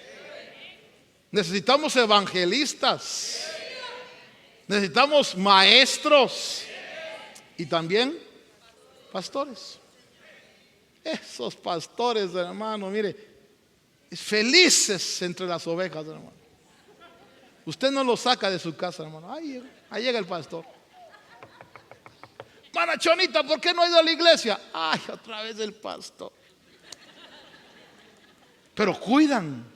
necesitamos evangelistas, necesitamos maestros y también pastores. Esos pastores, hermano, mire, felices entre las ovejas, hermano. Usted no lo saca de su casa, hermano. Ahí llega el pastor. Mana Chonita, ¿por qué no ha ido a la iglesia? Ay, otra vez el pastor. Pero cuidan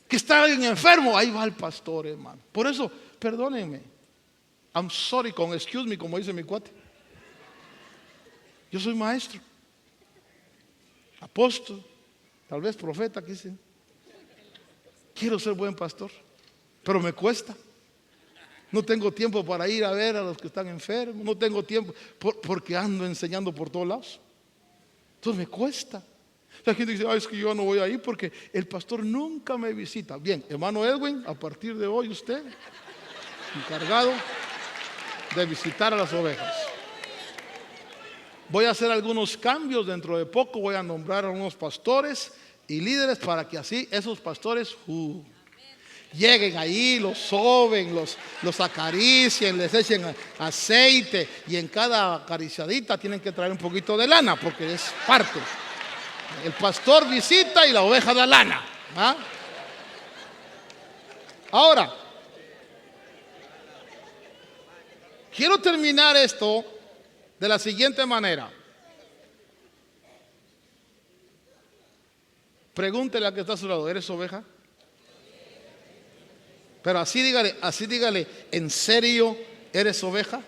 que está alguien enfermo, ahí va el pastor, hermano. Por eso, perdónenme, I'm sorry, con excuse me, como dice mi cuate. Yo soy maestro, apóstol, tal vez profeta, quise. Quiero ser buen pastor, pero me cuesta. No tengo tiempo para ir a ver a los que están enfermos. No tengo tiempo porque ando enseñando por todos lados. Entonces me cuesta. La gente dice, es que yo no voy a ir porque el pastor nunca me visita. Bien, hermano Edwin, a partir de hoy usted encargado de visitar a las ovejas. Voy a hacer algunos cambios dentro de poco. Voy a nombrar a unos pastores y líderes para que así esos pastores lleguen ahí, los soben, los acaricien, les echen aceite y en cada acariciadita tienen que traer un poquito de lana porque es parte. El pastor visita y la oveja da lana. ¿Ah? Ahora, quiero terminar esto de la siguiente manera. Pregúntele a que está a su lado, ¿eres oveja? Pero así dígale, ¿en serio eres oveja?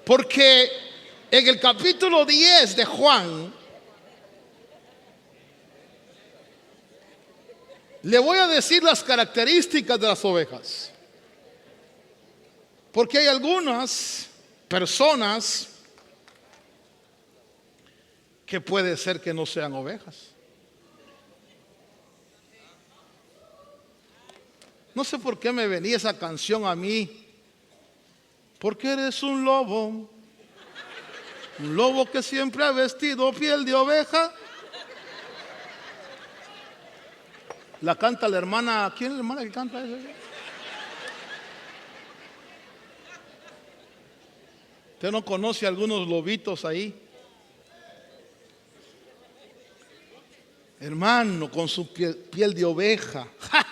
Porque en el capítulo 10 de Juan, le voy a decir las características de las ovejas. Porque hay algunas personas que puede ser que no sean ovejas. No sé por qué me venía esa canción a mí. Porque eres un lobo que siempre ha vestido piel de oveja. La canta la hermana. ¿Quién es la hermana que canta eso? ¿Usted no conoce a algunos lobitos ahí? Hermano, con su piel de oveja. ¡Ja!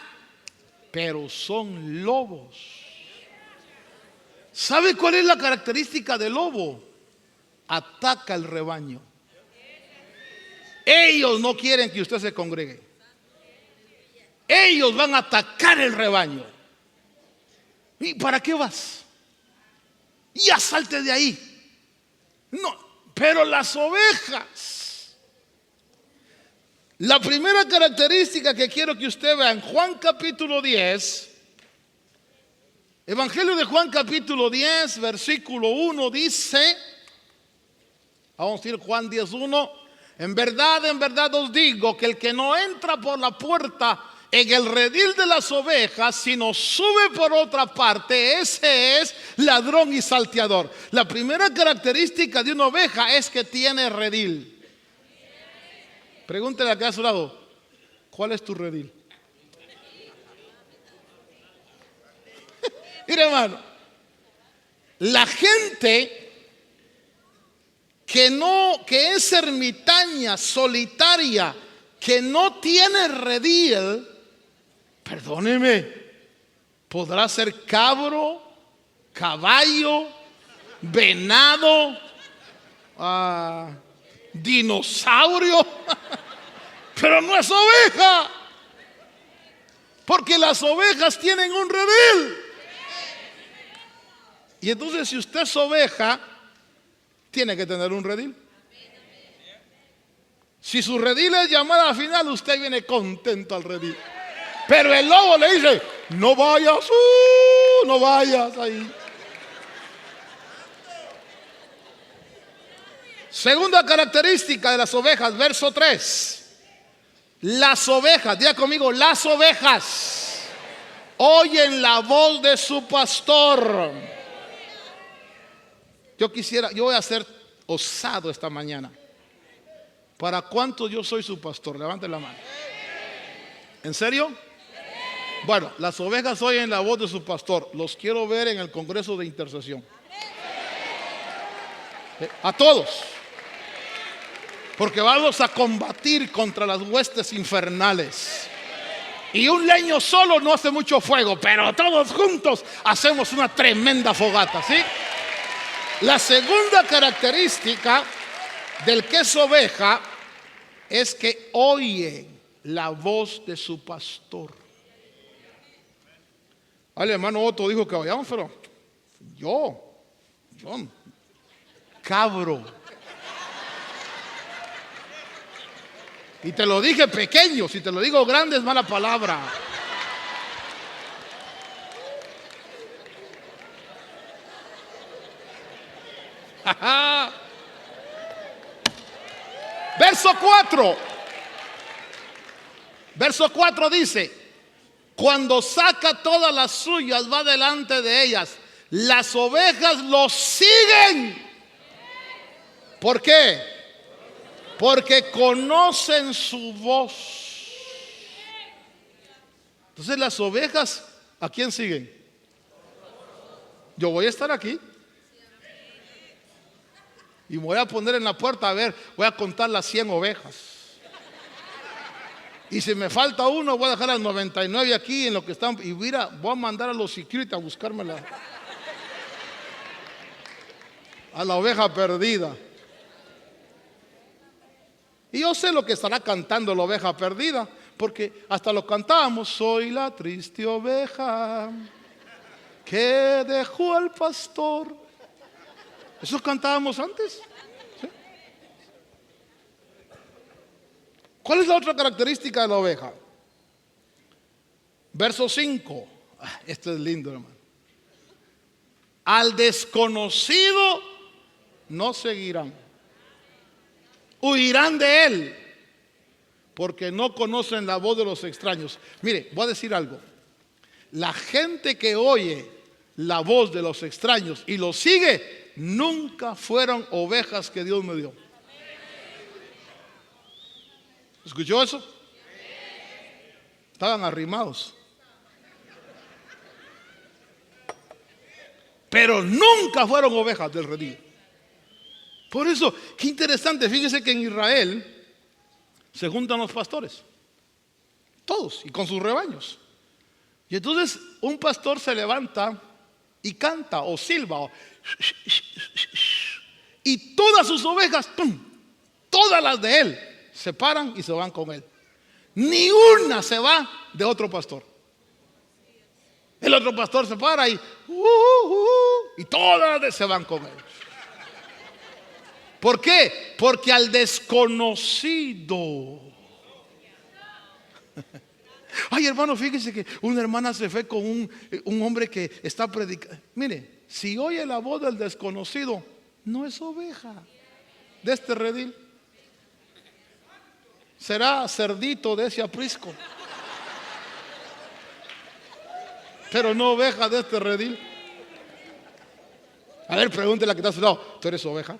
Pero son lobos. ¿Sabe cuál es la característica del lobo? Ataca el rebaño. Ellos no quieren que usted se congregue. Ellos van a atacar el rebaño. ¿Y para qué vas? Ya salte de ahí. No, pero las ovejas. La primera característica que quiero que usted vea en Juan capítulo 10, Evangelio de Juan capítulo 10, versículo 1 dice, vamos a decir Juan 10:1, en verdad os digo que el que no entra por la puerta en el redil de las ovejas, sino sube por otra parte, ese es ladrón y salteador. La primera característica de una oveja es que tiene redil. Pregúntele acá a su lado, ¿cuál es tu redil? Mire, hermano, la gente que es ermitaña, solitaria, que no tiene redil, perdóneme, podrá ser cabro, caballo, venado, dinosaurio, pero no es oveja, porque las ovejas tienen un redil. Y entonces, si usted es oveja, tiene que tener un redil. Si su redil es llamada final, usted viene contento al redil. Pero el lobo le dice, no vayas ahí. Segunda característica de las ovejas, verso 3. Las ovejas, diga conmigo, las ovejas oyen la voz de su pastor. Yo voy a ser osado esta mañana. ¿Para cuántos yo soy su pastor? Levanten la mano. ¿En serio? Bueno, las ovejas oyen la voz de su pastor. Los quiero ver en el Congreso de Intercesión. A todos. Porque vamos a combatir contra las huestes infernales. Y un leño solo no hace mucho fuego, pero todos juntos hacemos una tremenda fogata, ¿sí? La segunda característica del que es oveja es que oye la voz de su pastor. El hermano Otto dijo que oyamos, pero yo, cabro. Y te lo dije pequeño, si te lo digo grande es mala palabra. Verso 4. Verso 4 dice: cuando saca todas las suyas, va delante de ellas. Las ovejas lo siguen. ¿Por qué? Porque conocen su voz. Entonces las ovejas, ¿a quién siguen? Yo voy a estar aquí y me voy a poner en la puerta, a ver, voy a contar las 100 ovejas. Y si me falta uno, voy a dejar las 99 aquí en lo que están. Y mira, voy a mandar a los security a buscarme a la oveja perdida. Y yo sé lo que estará cantando la oveja perdida, porque hasta lo cantábamos. Soy la triste oveja que dejó al pastor. Eso cantábamos antes. ¿Sí? ¿Cuál es la otra característica de la oveja? Verso 5. Esto es lindo, hermano. Al desconocido no seguirán. Huirán de él, porque no conocen la voz de los extraños. Mire, voy a decir algo. La gente que oye la voz de los extraños y los sigue, nunca fueron ovejas que Dios me dio. ¿Escuchó eso? Estaban arrimados. Pero nunca fueron ovejas del redil. Por eso, qué interesante, fíjese que en Israel se juntan los pastores, todos, y con sus rebaños. Y entonces un pastor se levanta y canta o silba, y todas sus ovejas, ¡pum!, todas las de él, se paran y se van con él. Ni una se va de otro pastor. El otro pastor se para y todas se van con él. ¿Por qué? Porque al desconocido. Ay, hermano, fíjese que una hermana se fue con un hombre que está predicando. Mire, si oye la voz del desconocido, no es oveja de este redil. Será cerdito de ese aprisco, pero no oveja de este redil. A ver, pregúntele a que está a su lado: ¿tú eres oveja?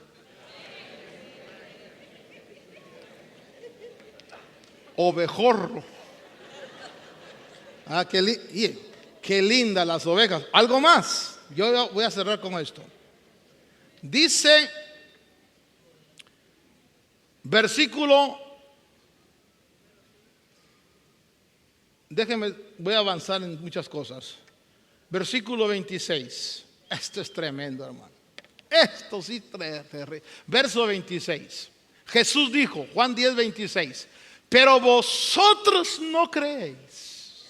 Ovejorro. Qué linda las ovejas. Algo más. Yo voy a cerrar con esto. Dice, versículo, déjenme, voy a avanzar en muchas cosas. Versículo 26. Esto es tremendo, hermano. Esto sí es terrible. Verso 26. Jesús dijo, Juan 10, 26. Pero vosotros no creéis,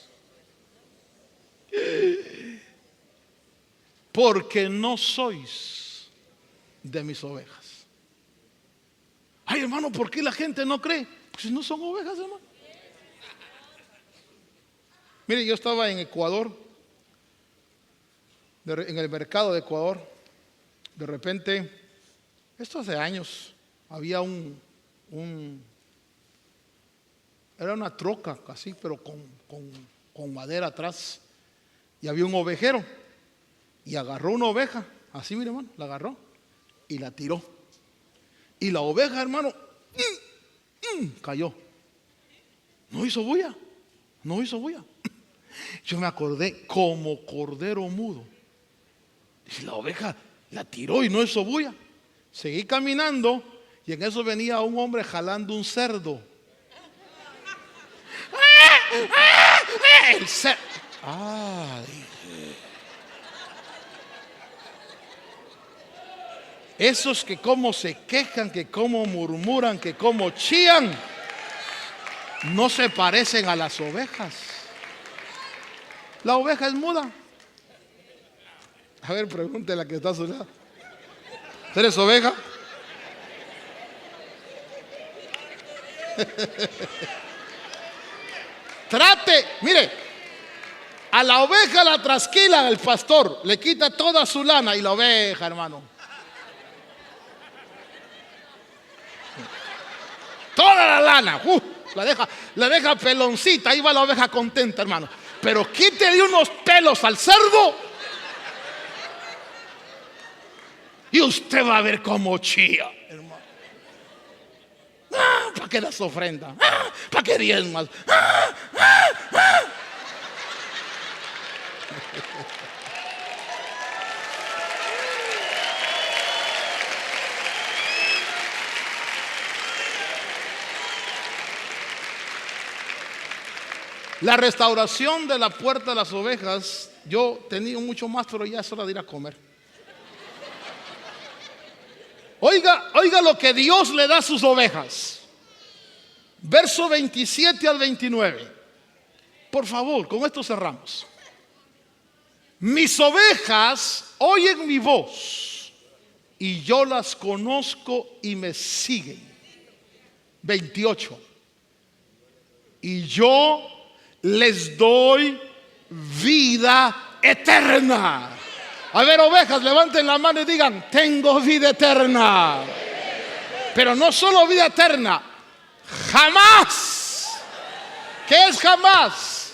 porque no sois de mis ovejas. Ay, hermano, ¿por qué la gente no cree? Pues no son ovejas, hermano. Mire, yo estaba en Ecuador, en el mercado de Ecuador. De repente, esto hace años, había era una troca así, pero con madera atrás. Y había un ovejero. Y agarró una oveja, así mire hermano, la agarró y la tiró. Y la oveja, hermano, cayó. No hizo bulla, no hizo bulla. Yo me acordé como cordero mudo. Y la oveja la tiró y no hizo bulla. Seguí caminando y en eso venía un hombre jalando un cerdo. El cerdo. Esos que como se quejan, que como murmuran, que como chían, no se parecen a las ovejas. La oveja es muda. A ver, pregúntele a la que está a su lado. ¿Eres oveja? Trate, mire, a la oveja la trasquila el pastor, le quita toda su lana y la oveja, hermano, toda la lana, la deja peloncita, ahí va la oveja contenta, hermano. Pero quítele unos pelos al cerdo y usted va a ver cómo chía, hermano. ¿Para qué das ofrenda? ¿Para qué diezmas? La restauración de la puerta de las ovejas, yo tenía mucho más, pero ya es hora de ir a comer. Oiga lo que Dios le da a sus ovejas. Verso 27 al 29. Por favor, con esto cerramos. Mis ovejas oyen mi voz y yo las conozco y me siguen. 28. Y yo les doy vida eterna. A ver, ovejas, levanten la mano y digan: tengo vida eterna. Pero no solo vida eterna, jamás. ¿Qué es jamás?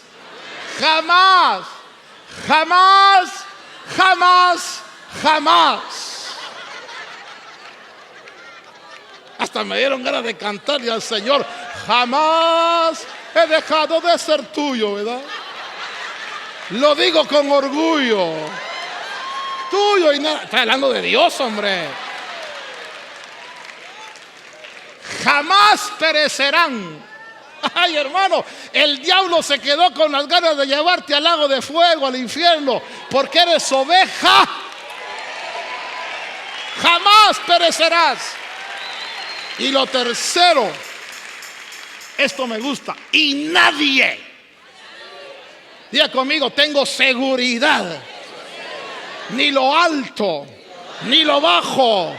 Jamás, jamás, jamás, jamás. Hasta me dieron ganas de cantarle al Señor: jamás he dejado de ser tuyo, ¿verdad? Lo digo con orgullo. Tuyo y nada. Estoy hablando de Dios, hombre. Jamás perecerán. Ay, hermano, el diablo se quedó con las ganas de llevarte al lago de fuego, al infierno, porque eres oveja. Jamás perecerás. Y lo tercero, esto me gusta: y nadie, diga conmigo, tengo seguridad. Ni lo alto, ni lo bajo,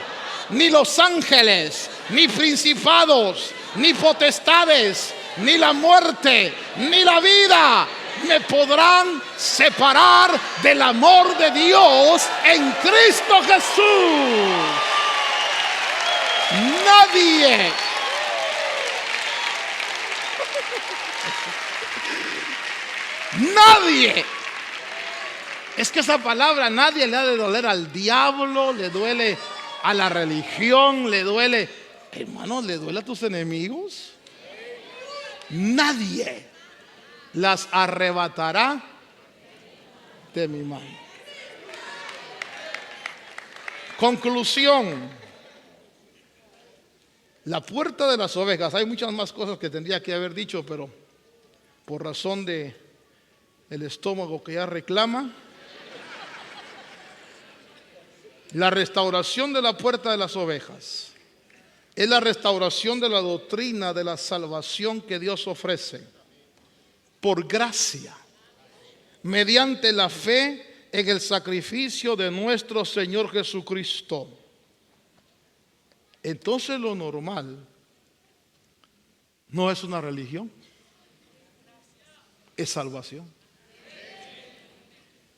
ni los ángeles, ni principados, ni potestades, ni la muerte, ni la vida me podrán separar del amor de Dios en Cristo Jesús. Nadie. Nadie. Es que esa palabra nadie le ha de doler al diablo, le duele a la religión, le duele, hermano, le duele a tus enemigos. Nadie las arrebatará de mi mano. Conclusión: la puerta de las ovejas. Hay muchas más cosas que tendría que haber dicho, pero por razón de el estómago que ya reclama. La restauración de la puerta de las ovejas es la restauración de la doctrina de la salvación que Dios ofrece por gracia, mediante la fe en el sacrificio de nuestro Señor Jesucristo. Entonces lo normal no es una religión, es salvación.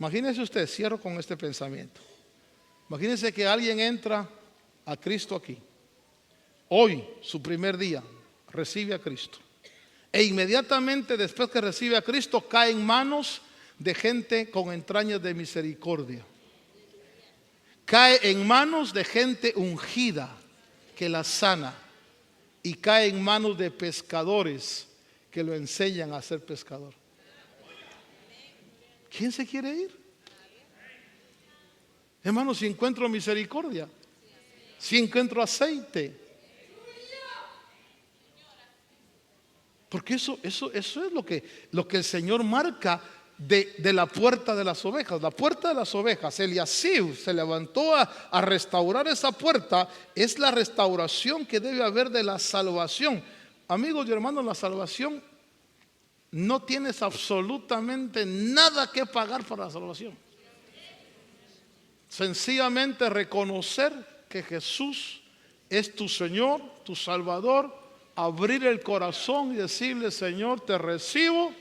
Imagínese usted, cierro con este pensamiento. Imagínense que alguien entra a Cristo aquí, hoy, su primer día, recibe a Cristo. E inmediatamente después que recibe a Cristo, cae en manos de gente con entrañas de misericordia. Cae en manos de gente ungida que la sana. Y cae en manos de pescadores que lo enseñan a ser pescador. ¿Quién se quiere ir? Hermano, si encuentro misericordia, si encuentro aceite. Porque eso es lo que el Señor marca de la puerta de las ovejas. La puerta de las ovejas, Eliasib se levantó a restaurar esa puerta. Es la restauración que debe haber de la salvación. Amigos y hermanos, la salvación, no tienes absolutamente nada que pagar por la salvación. Sencillamente reconocer que Jesús es tu Señor, tu Salvador, abrir el corazón y decirle: Señor, te recibo.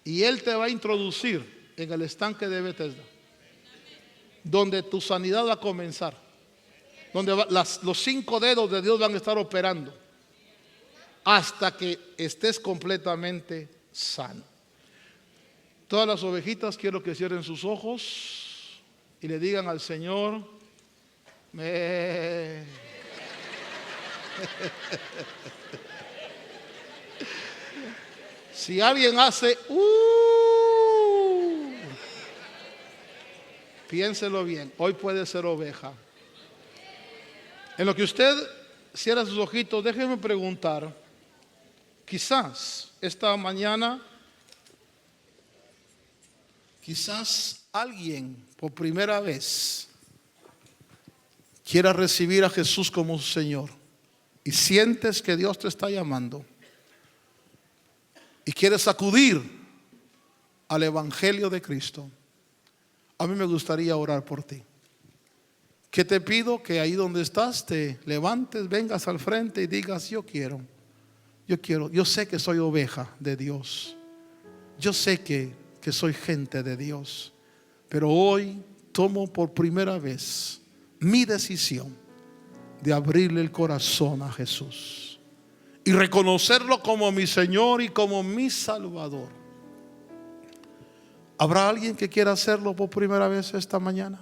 Y Él te va a introducir en el estanque de Bethesda, donde tu sanidad va a comenzar, donde los 5 dedos de Dios van a estar operando hasta que estés completamente sano. Todas las ovejitas quiero que cierren sus ojos y le digan al Señor: Si alguien hace piénselo bien, hoy puede ser oveja. En lo que usted cierra sus ojitos, déjeme preguntar: quizás esta mañana, quizás alguien por primera vez quiera recibir a Jesús como su Señor y sientes que Dios te está llamando y quieres acudir al Evangelio de Cristo. A mí me gustaría orar por ti. ¿Qué te pido? Que ahí donde estás te levantes, vengas al frente y digas: yo quiero, yo sé que soy oveja de Dios, yo sé que soy gente de Dios, pero hoy tomo por primera vez mi decisión de abrirle el corazón a Jesús y reconocerlo como mi Señor y como mi Salvador. ¿Habrá alguien que quiera hacerlo por primera vez esta mañana?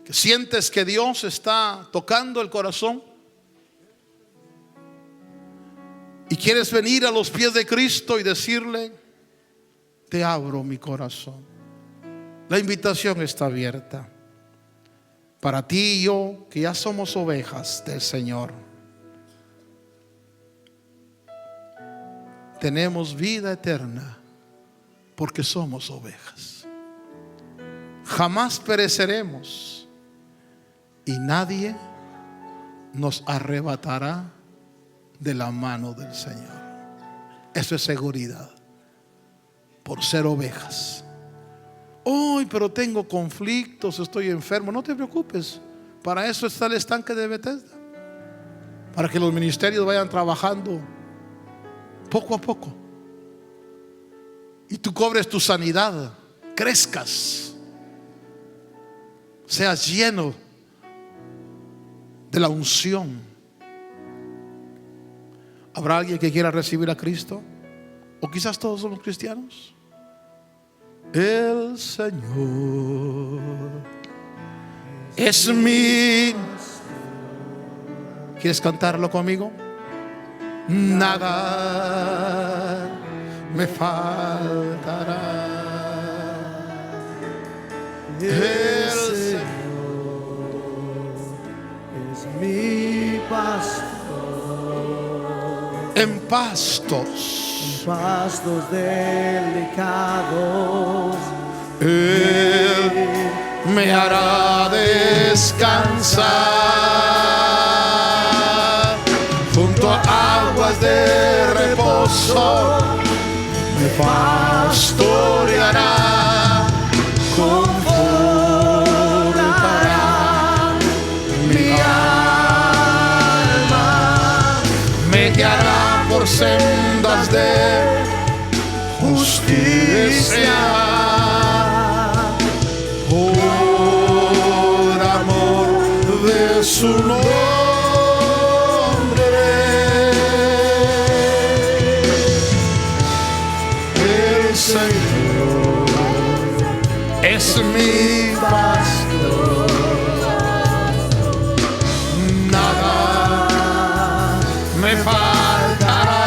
¿Que sientes que Dios está tocando el corazón y quieres venir a los pies de Cristo y decirle: te abro mi corazón? La invitación está abierta para ti y yo, que ya somos ovejas del Señor. Tenemos vida eterna porque somos ovejas. Jamás pereceremos y nadie nos arrebatará de la mano del Señor. Eso es seguridad, por ser ovejas. Hoy, pero tengo conflictos, estoy enfermo. No te preocupes, para eso está el estanque de Bethesda, para que los ministerios vayan trabajando poco a poco y tú cobres tu sanidad, crezcas, seas lleno de la unción. ¿Habrá alguien que quiera recibir a Cristo? ¿O quizás todos somos cristianos? El Señor es mi... ¿Quieres cantarlo conmigo? Nada me faltará. El Señor es mi pastor. En pastos Delicados, Él me hará descansar. Junto a aguas de reposo me pastoreará, confortará mi alma, me guiará por sendas de justicia, por amor de su nombre. El Señor es mi pastor, nada me faltará,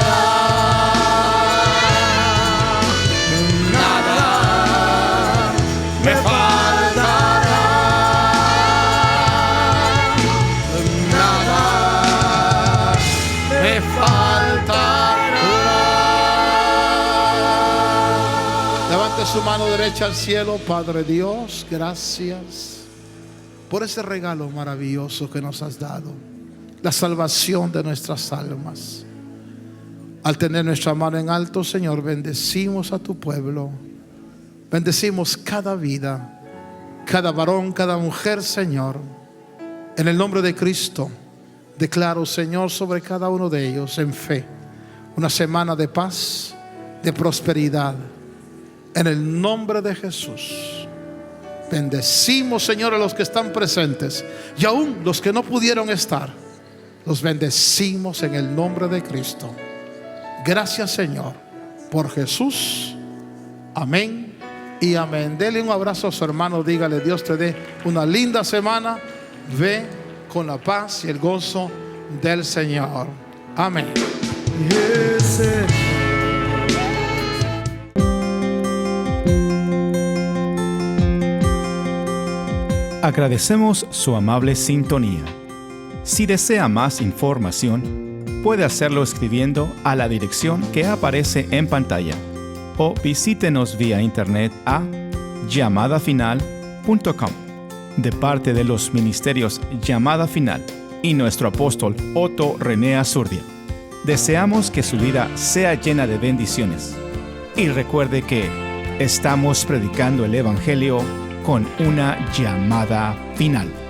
nada me faltará, nada me faltará. Levante su mano derecha al cielo. Padre Dios, gracias por ese regalo maravilloso que nos has dado, la salvación de nuestras almas. Al tener nuestra mano en alto, Señor, bendecimos a tu pueblo, bendecimos cada vida, cada varón, cada mujer, Señor. En el nombre de Cristo declaro, Señor, sobre cada uno de ellos en fe una semana de paz, de prosperidad. En el nombre de Jesús bendecimos, Señor, a los que están presentes y aún los que no pudieron estar. Los bendecimos en el nombre de Cristo. Gracias, Señor, por Jesús. Amén y amén. Dele un abrazo a su hermano. Dígale: Dios te dé una linda semana. Ve con la paz y el gozo del Señor. Amén. Agradecemos su amable sintonía. Si desea más información, puede hacerlo escribiendo a la dirección que aparece en pantalla o visítenos vía internet a llamadafinal.com. De parte de los ministerios Llamada Final y nuestro apóstol Otto René Azurdia, deseamos que su vida sea llena de bendiciones. Y recuerde que estamos predicando el Evangelio con una llamada final.